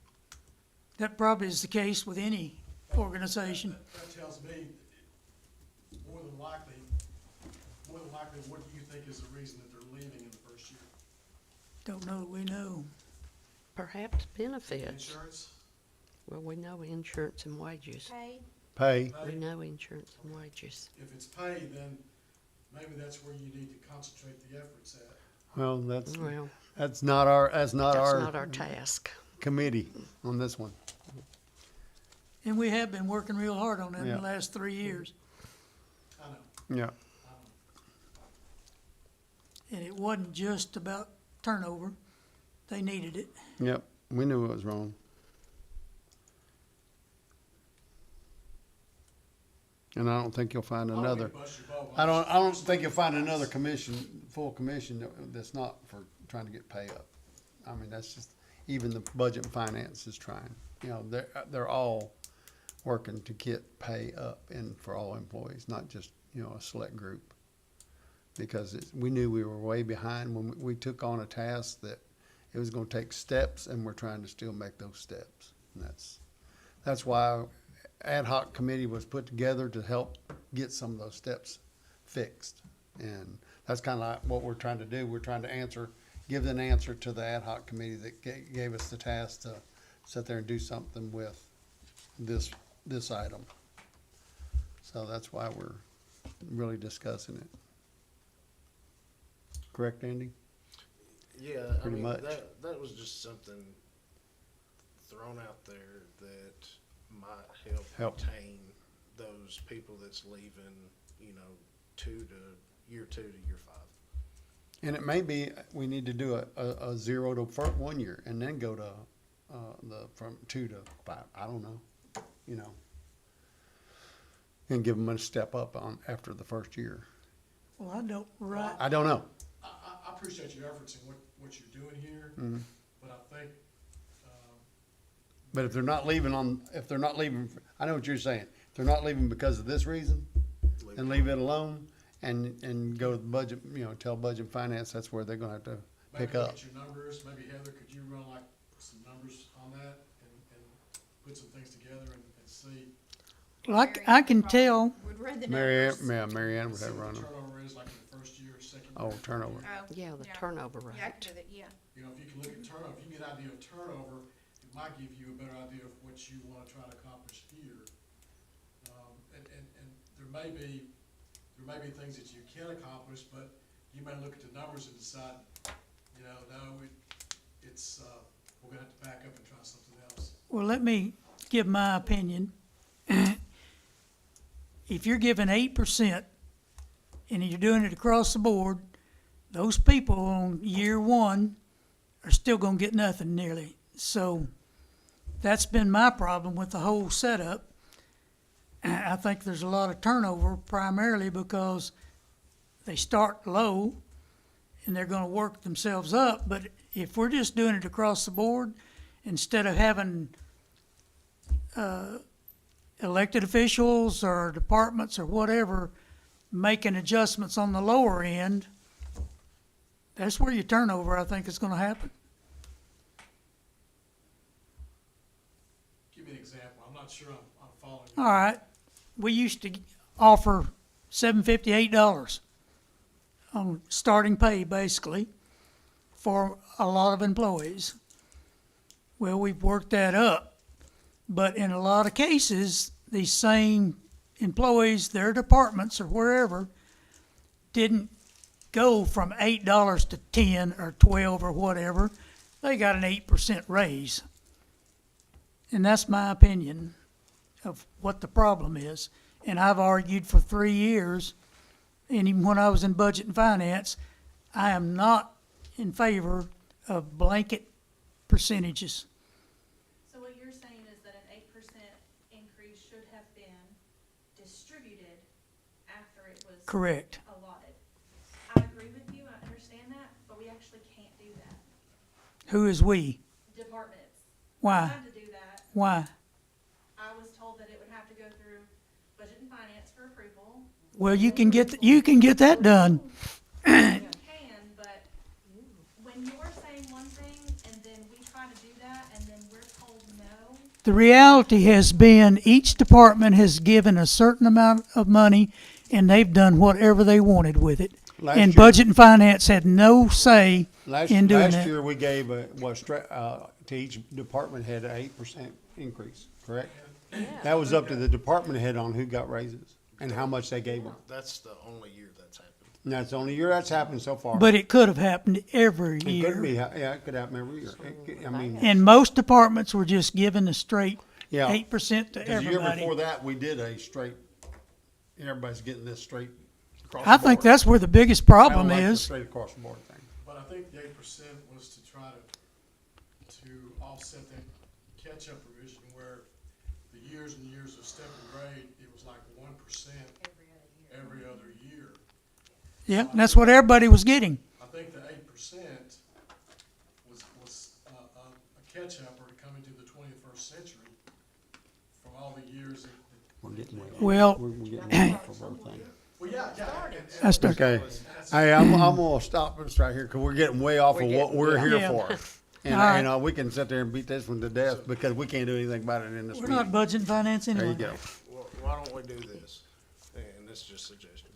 That probably is the case with any organization. That tells me, more than likely, what do you think is the reason that they're leaving in the first year? Don't know that we know. Perhaps benefits. Insurance? Well, we know insurance and wages. Paid. pay, We Pay? know insurance and wages. If it's paid, then maybe that's where you need to concentrate the efforts at. well, that's Well, not our, that's not our our task. committee on this one. And we have been working real hard on that in Yeah. the last 3 years. I know, Yeah, I know. And it wasn't just about turnover. They needed it. yep, we knew it was wrong. And I don't think you'll find I don't mean another, to bust your bubble. I don't think you'll find another commission, full commission that's not for trying to get pay up. I mean, that's just, even the budget and finance is trying, you know, they're all working to get pay up and for all employees, not just, you know, a select group. Because we knew we were way behind when we took on a task that it was gonna take steps, and we're trying to still make those steps. And that's why ad hoc committee was put together to help get some of those steps fixed. And that's kind of like what we're trying to do. We're trying to give an answer to the ad hoc committee that gave us the task to sit there and do something with this item. So that's why we're really discussing it. Correct, Andy? Yeah, I Pretty mean, much. that was just something thrown out there that might help retain those people that's leaving, you know, year 2 to year 5. And it may be, we need to do a 0 to 1 year and then go to, from 2 to 5, I don't know, you know. And give them a step up after the first year. Well, I don't, I don't know. I appreciate your efforts and what you're doing here, Mm-hmm. but I think, But if they're not leaving, I know what you're saying. If they're not leaving because of this reason, then leave it alone and go to the budget, you know, tell budget and finance, that's where they're gonna have to maybe pick look up. at your numbers, maybe Heather, could you run like some numbers on that and put some things together and see? well, I can tell, Would read the Mary numbers. Ann would See have what run the them. turnover is like in the first year, second year. Oh, third turnover. year. Oh, Yeah, the turnover rate. Yeah, I can do that, yeah. You know, if you can look at turnover, if you can get an idea of turnover, it might give you a better idea of what you wanna try to accomplish here. And there may be things that you can accomplish, but you may look at the numbers and decide, no, we're gonna have to back up and try something else. Well, let me give my opinion. If you're giving 8% and you're doing it across the board, those people on year one are still gonna get nothing nearly. So that's been my problem with the whole setup. I think there's a lot of turnover primarily because they start low and they're gonna work themselves up. But if we're just doing it across the board, instead of having elected officials or departments or whatever making adjustments on the lower end, that's where your turnover, I think, is gonna happen. Give me an example. I'm not sure I'm following you. All right, we used to offer $7.50, $8 on starting pay, basically, for a lot of employees. Well, we've worked that up, but in a lot of cases, these same employees, their departments or wherever, didn't go from $8 to 10 or 12 or whatever. They got an 8% raise. And that's my opinion of what the problem is. And I've argued for 3 years, and even when I was in budget and finance, I am not in favor of blanket percentages. So what you're saying is that an 8% increase should have been distributed after it was Correct. allotted. I agree with you, I understand that, but we actually can't do that. Who is we? Departments. Why? Tried to do that. Why? I was told that it would have to go through budget and finance for approval. Well, you can get that done. You can, but when you're saying one thing and then we try to do that and then we're told no, The reality has been each department has given a certain amount of money and they've done whatever they wanted with it. Last And year- budget and finance had no say Last in doing last that. year, we gave to each department head an 8% increase, correct? That was up to the department head on who got raises and how much they gave them. That's the only year that's happened. And that's the only year that's happened so far. But it could have happened every It could year. be, yeah, it could happen every year. I mean, And most departments were just given a straight yeah. 8% to The year everybody. before that, we did a straight, everybody's getting this straight across the I think board. that's where the biggest I don't problem like the is. straight across the board thing. But I think the 8% was to try to offset that catch-up provision where the years and years of step and grade, it was like 1% every other year. Yeah, and that's what everybody was getting. I think the 8% was a catch-up or to come into the 21st century from all the years that. We're getting way off. Well, We're getting way off of our thing. Well, yeah. that's the, Okay, hey, I'm gonna stop this right here, cause we're getting way off of what we're here Yeah. for. And, All right. we can sit there and beat this one to death, because we can't do anything about it in this we're not meeting. budget and finance There anyway. you go. Well, why don't we do this? And this is just a suggestion.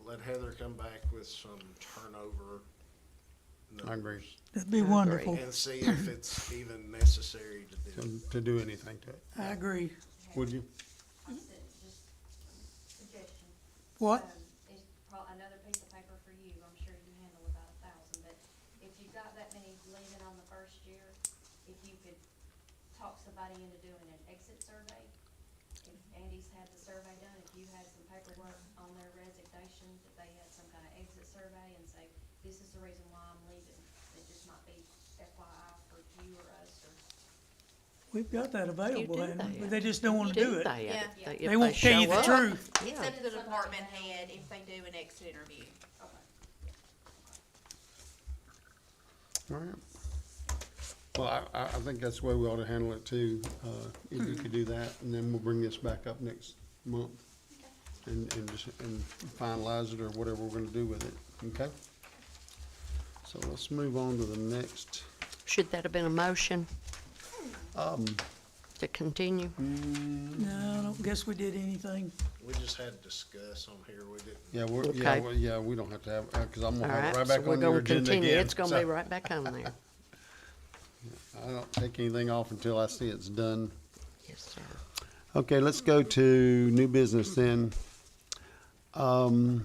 Let Heather come back with some turnover I agree, numbers That'd be wonderful. and see if it's even necessary to do. to do anything to it. I agree. Would you? Just suggestion. What? It's probably another piece of paper for you, I'm sure you handle about 1,000, but if you've got that many leaving on the first year, if you could talk somebody into doing an exit survey. If Andy's had the survey done, if you had some paperwork on their resignation, that they had some kind of exit survey and say, this is the reason why I'm leaving. It just might be FYI for you or us or. We've got that available, do haven't we? that. But they just don't wanna do it. that. Yeah. If They won't tell you show the up. truth. Yeah. Except the department head if they do an exit interview. All right. Well, I think that's the way we ought to handle it too. If you could do that, and then we'll bring this back up next month. And finalize it or whatever we're gonna do with it, okay? So let's move on to the next. Should that have been a motion to continue? No, I don't guess we did anything. We just had to discuss on here. We didn't. Okay. We don't have to have, cause I'm All gonna have right, it right so back we're on your gonna agenda continue. again. It's gonna So be right back on there. I don't take anything off until I see it's done. Yes, sir. Okay, let's go to new business then. Number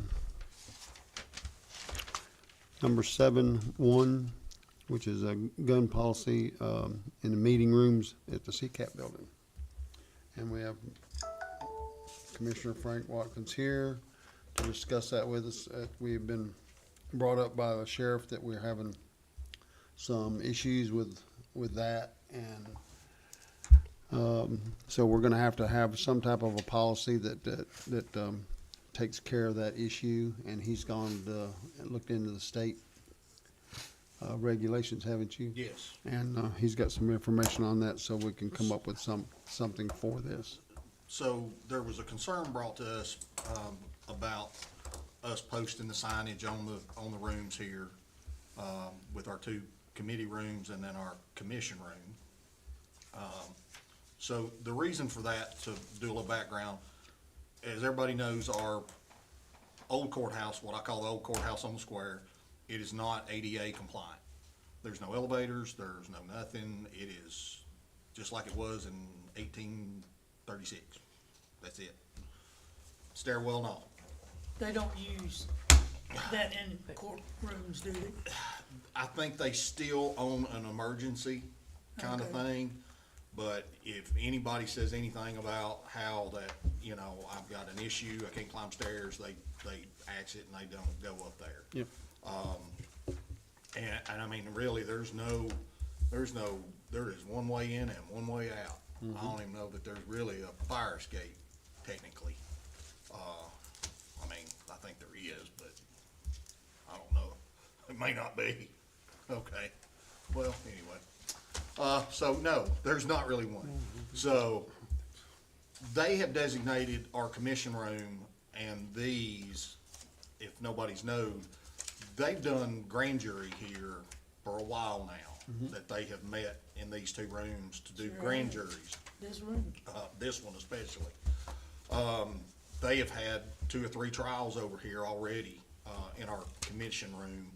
7.1, which is a gun policy, in the meeting rooms at the CCAP building. And we have Commissioner Frank Watkins here to discuss that with us. We've been brought up by the sheriff that we're having some issues with that, and so we're gonna have to have some type of a policy that takes care of that issue, and he's gone to, looked into the state regulations, haven't you? Yes. And he's got some information on that, so we can come up with something for this. So there was a concern brought to us, about us posting the signage on the rooms here, with our two committee rooms and then our commission room. So the reason for that, to do a little background, as everybody knows, our old courthouse, what I call the old courthouse on the square, it is not ADA compliant. There's no elevators, there's no nothing. It is just like it was in 1836. That's it. Stairwell and all. They don't use that in courtrooms, do they? I think they still own an emergency kind of Okay. thing. But if anybody says anything about how that, you know, I've got an issue, I can't climb stairs, they axe it and they don't go up there. Yep. And I mean, really, there is one way in and one way out. I don't even know that there's really a fire escape technically. I mean, I think there is, but I don't know. It may not be. Okay. Well, anyway. So no, there's not really one. So they have designated our commission room and these, if nobody's known, they've done grand jury here for a while now, that they have met in these two rooms to do Sure grand have. juries, This room, this one especially. They have had 2 or 3 trials over here already, in our commission room.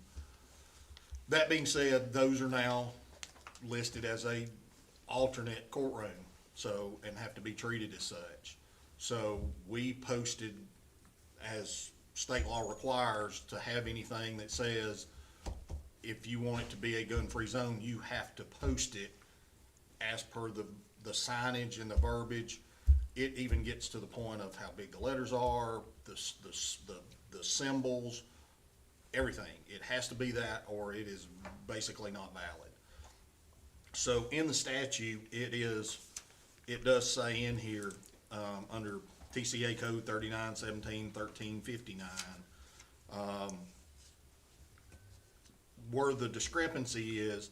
That being said, those are now listed as a alternate courtroom, so, and have to be treated as such. So we posted, as state law requires, to have anything that says, if you want it to be a gun-free zone, you have to post it as per the signage and the verbiage. It even gets to the point of how big the letters are, the symbols, everything. It has to be that, or it is basically not valid. So in the statute, it does say in here, under TCA code 3917-1359, where the discrepancy is,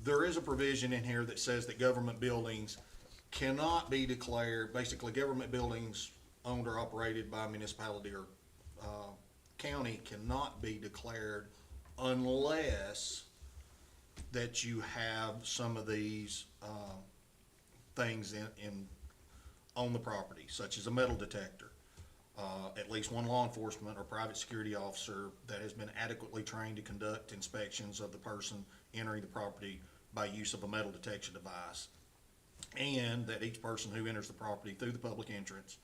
there is a provision in here that says that government buildings cannot be declared, basically government buildings owned or operated by a municipality or county cannot be declared unless that you have some of these things on the property, such as a metal detector, at least one law enforcement or private security officer that has been adequately trained to conduct inspections of the person entering the property by use of a metal detection device, and that each person who enters the property through the public entrance,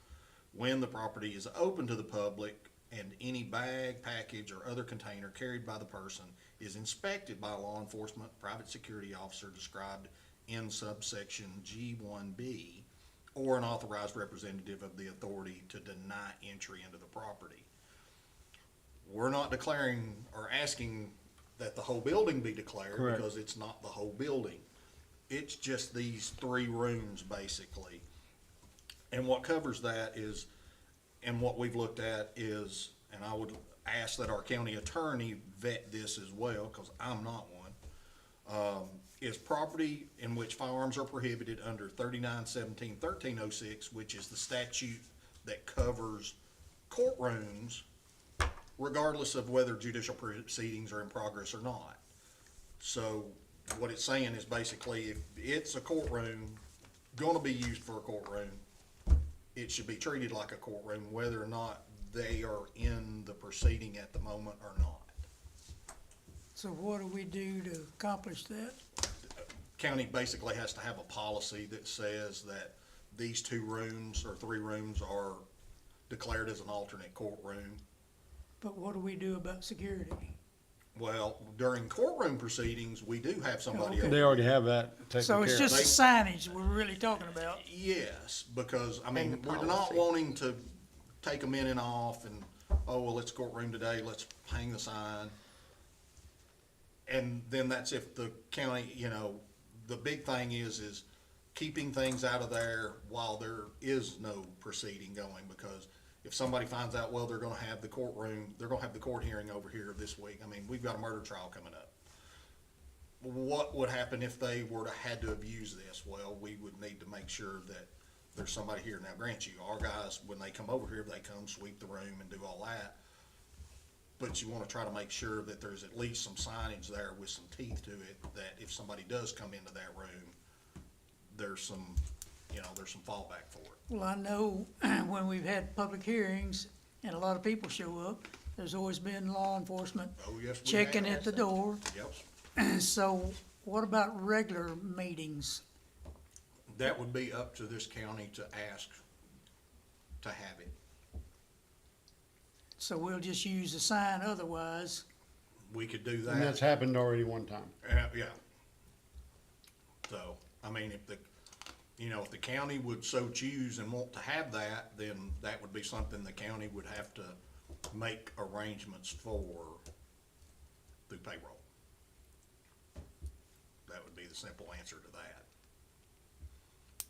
when the property is open to the public, and any bag, package, or other container carried by the person is inspected by a law enforcement private security officer described in subsection G1B, or an authorized representative of the authority to deny entry into the property. We're not declaring or asking that the whole building be declared, Correct. because it's not the whole building. It's just these 3 rooms, basically. And what covers that is, and what we've looked at is, and I would ask that our county attorney vet this as well, because I'm not one, is property in which firearms are prohibited under 3917-1306, which is the statute that covers courtrooms, regardless of whether judicial proceedings are in progress or not. So what it's saying is basically, if it's a courtroom, gonna be used for a courtroom, it should be treated like a courtroom, whether or not they are in the proceeding at the moment or not. so what do we do to accomplish that? County basically has to have a policy that says that these 2 rooms or 3 rooms are declared as an alternate courtroom. But what do we do about security? Well, during courtroom proceedings, we do have somebody Okay. They over. already have that taken So it's care of. just the signage we're really talking about. Yes, because, I mean, the we're not policy. wanting to take them in and off and, oh, well, it's courtroom today, let's hang the sign. And then that's if the county, you know, the big thing is keeping things out of there while there is no proceeding going, because if somebody finds out, well, they're gonna have the courtroom, they're gonna have the court hearing over here this week, I mean, we've got a murder trial coming up. What would happen if they were to had to have used this? Well, we would need to make sure that there's somebody here. Now, grant you, our guys, when they come over here, they come sweep the room and do all that. But you wanna try to make sure that there's at least some signage there with some teeth to it, that if somebody does come into that room, there's some, you know, there's some fallback for it. Well, I know when we've had public hearings and a lot of people show up, there's always been law enforcement Oh, yes, we checking have. at the door. Yep. So what about regular meetings? That would be up to this county to ask to have it. So we'll just use the sign otherwise. We could do And that's that. happened already one time. Yeah. So, I mean, if the, you know, if the county would so choose and want to have that, then that would be something the county would have to make arrangements for through payroll. That would be the simple answer to that.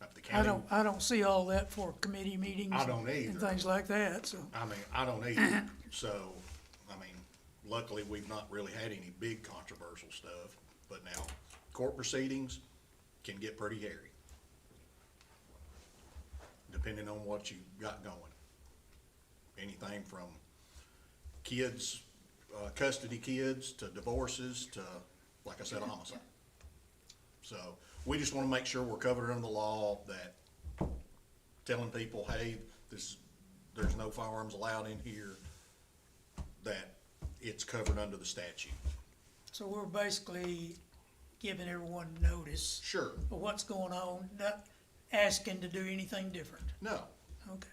If the county, I don't see all that for committee meetings. I don't And either. things like that, so. I mean, I don't either. So, I mean, luckily, we've not really had any big controversial stuff, but now, court proceedings can get pretty hairy, depending on what you got going. Anything from kids, custody kids, to divorces, to, like I said, homicide. So, we just wanna make sure we're covered under the law, that telling people, hey, there's no firearms allowed in here, that it's covered under the statute. So we're basically giving everyone notice Sure. of what's going on, not asking to do anything different. No. Okay.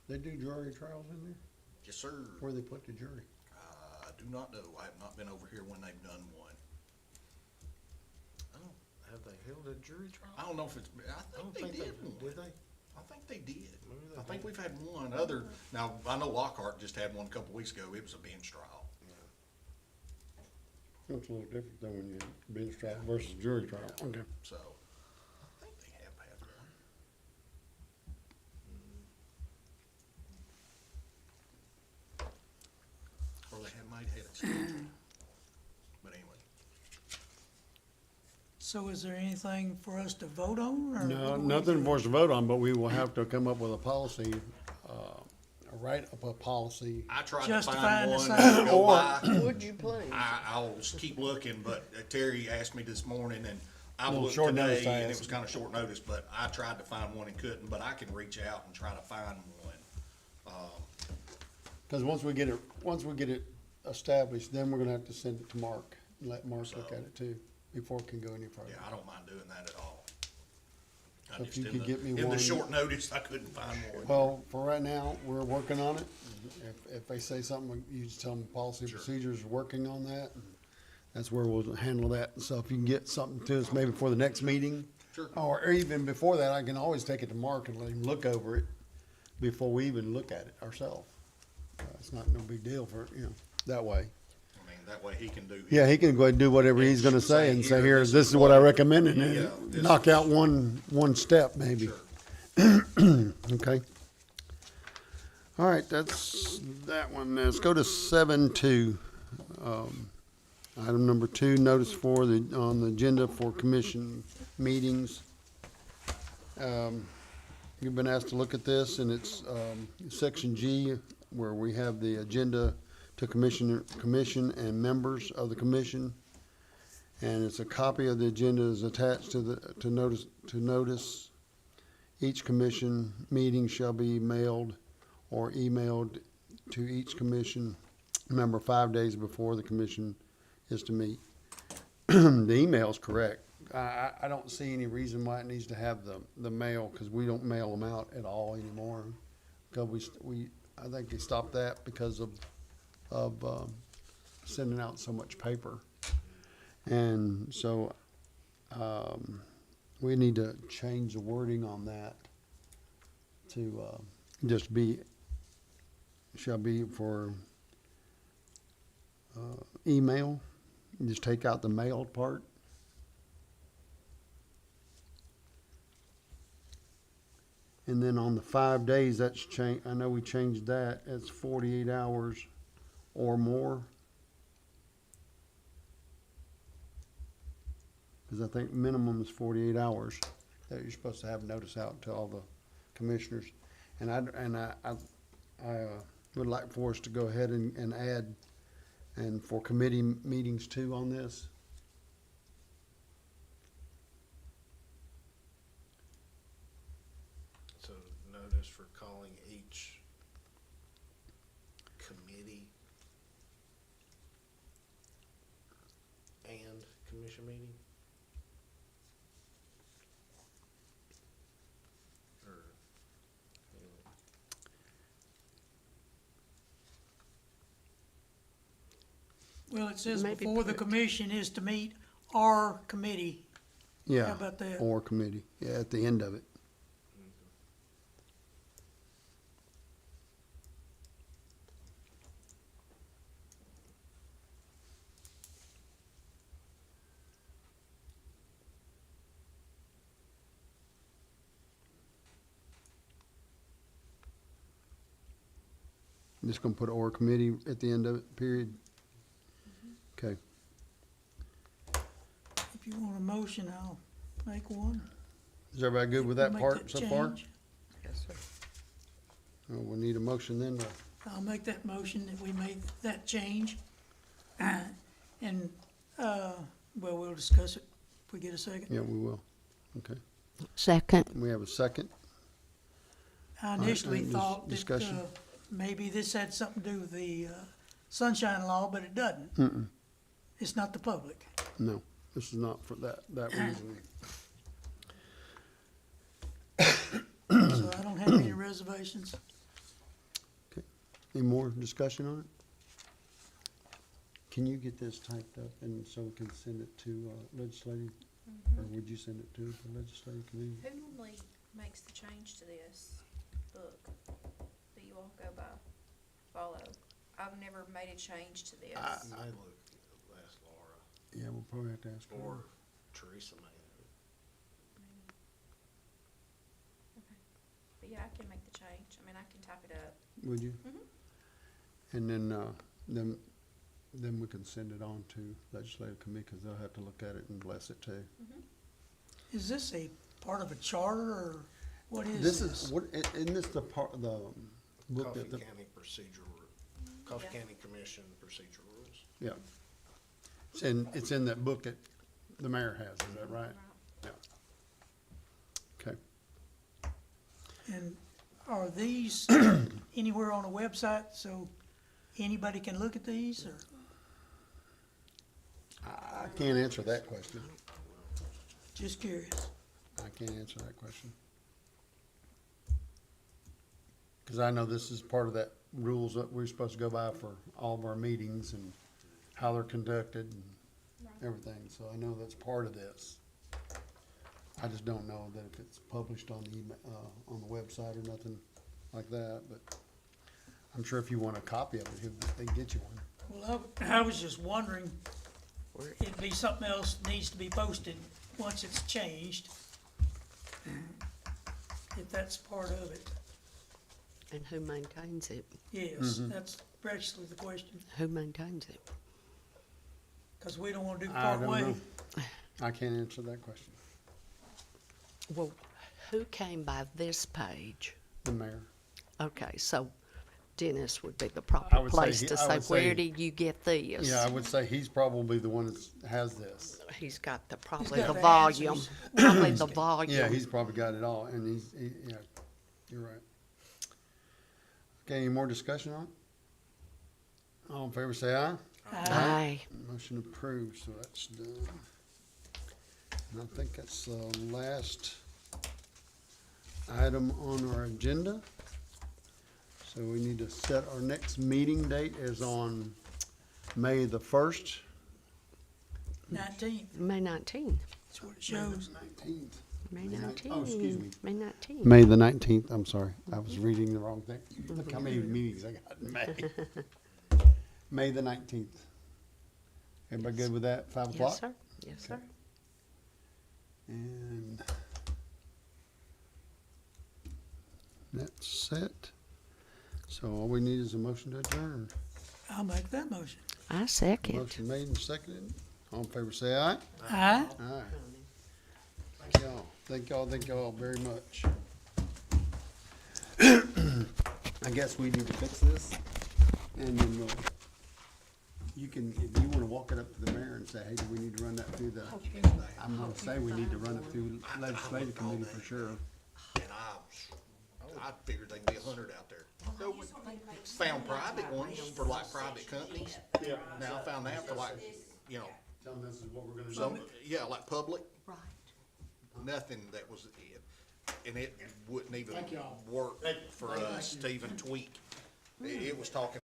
They do jury trials in there? Yes, sir. Where they put the jury? I do not know. I have not been over here when they've done one. Oh, have they held a jury trial? I don't know if it's, I don't think they did one. Did they? I think they did. Maybe they I think did. we've had one other, now, I know Lockhart just had one a couple weeks ago. It was a bench trial. It's a little different though when you bench trial versus jury trial. Okay. So, I think they have had one. Or they have might have had it scheduled. But anyway. So is there anything for us to vote on, or? No, what do we nothing do? for us to vote on, but we will have to come up with a policy, write up a policy. I tried to Justifying find the one sign. to go by. Would you please? I'll just keep looking, but Terry asked me this morning, and I Little looked short notice, today, I and it asked. was kinda short notice, but I tried to find one and couldn't, but I can reach out and try to find one. Cause once we get it established, then we're gonna have to send it to Mark and let Mark look at it too, before it can go any further. Yeah, I don't mind doing that at all. I So if just, you in could the- get me In the one- short notice, I couldn't find one. Well, for right now, we're working on it. If they say something, you just tell them policy and Sure. procedures, working on that. That's where we'll handle that. So if you can get something to us maybe for the next meeting. Sure. Or even before that, I can always take it to Mark and let him look over it before we even look at it ourselves. It's not no big deal for, that way. I mean, that way he can do. Yeah, he can go ahead and do whatever he's gonna say and say, here, this is what I recommend, and Yeah, then this knock is- out one step maybe. Sure. Okay. All right, that's that one. Let's go to 7.2. Item number 2, notice on the agenda for commission meetings. You've been asked to look at this, and it's section G, where we have the agenda to commission and members of the commission. And it's a copy of the agenda is attached to notice. Each commission meeting shall be mailed or emailed to each commission member 5 days before the commission is to meet. The email's correct. I don't see any reason why it needs to have the mail, cause we don't mail them out at all anymore. Cause I think they stopped that because of sending out so much paper. And so, we need to change the wording on that to, just be, shall be for, email. Just take out the mailed part. And then on the 5 days, that's I know we changed that, it's 48 hours or more. Cause I think minimum is 48 hours that you're supposed to have notice out to all the commissioners. And I would like for us to go ahead and add, and for committee meetings too on this. So notice for calling each committee and commission meeting? Or, anyway. Well, it says Maybe before the put- commission is to meet our committee. Yeah. How about that? Or committee, yeah, at the end of it. I'm just gonna put or committee at the end of it, period. Okay, If you want a motion, I'll make one. is everybody good with that Make part so far? change. Yes, sir. Well, we'll need a motion then to, I'll make that motion that we made that change. And, well, we'll discuss it if we get a second. yeah, we will. Okay, Second. we have a second. I right, initially and thought that, discussion? maybe this had something to do with the, sunshine law, but it doesn't. Mm-mm, It's not the public. no, this is not for that reason. So I don't have any reservations. Any more discussion on it? Can you get this typed up and so we can send it to legislative, or would you send it to the legislative committee? Who normally makes the change to this book that you all go by, follow? I've never made a change to this. I look, ask Laura, Yeah, we'll probably have to ask her. or Teresa may have it. But yeah, I can make the change. I mean, I can type it up. Would you? Mhm. And then we can send it on to legislative committee, because they'll have to look at it and bless it too. Is this a part of a charter, or what is This this? is, what, isn't this the part, the book Coffee that the, County Coffee Yeah. County Commission procedural rules. yeah. It's in that book that the mayor has, is that right? Yeah. Okay. And are these anywhere on a website so anybody can look at these, or? I can't answer that question. Just curious. I can't answer that question. Because I know this is part of that rules that we're supposed to go by for all of our meetings and how they're conducted and everything. So I know that's part of this. I just don't know that if it's published on the on the website or nothing like that, but I'm sure if you want a copy of it, they can get you one. Well, I was just wondering, it'd be something else needs to be posted once it's changed. If that's part of it. And who maintains it? Yes, that's actually the question, Who maintains it? because we don't want to do I part don't way. know. I can't answer that question. Well, who came by this page? The mayor. Okay, so Dennis would be the I proper would say place he- to I say, would say- where did you get these? Yeah, I would say he's probably the one that has this. He's got the, probably got the the volume, answers. probably the volume. Yeah, he's probably got it all, and yeah, you're right. Okay, any more discussion on it? All in favor, say aye. Aye. Motion approved, so that's done. I think that's the last item on our agenda. So we need to set our next meeting date is on May the 1st. 19th, May 19th. that's what it shows. 19th. May May 19th. oh, excuse me. May 19th. May the 19th, I'm sorry. I was reading the wrong thing. Look how many meetings I got in May. May the 19th. Everybody good with that, 5 o'clock? Yes, sir. Yes, sir. And that's set. So all we need is a motion to adjourn. I'll make that motion. I second. Motion made and seconded. All in favor, say aye. Aye? Aye. Thank y'all. Thank y'all very much. I guess we need to fix this, and then we'll, you can, if you wanna walk it up to the mayor and say, hey, do we need to run that through the, I'm gonna say we need to run it through legislative committee for sure. And I figured there'd be 100 out there. So we found private ones for like private companies. Yeah. Now I found that for like, you know, Tell them this is what we're gonna some, yeah, like public, Right. nothing that was it. And it wouldn't even work for us to even tweak. It was talking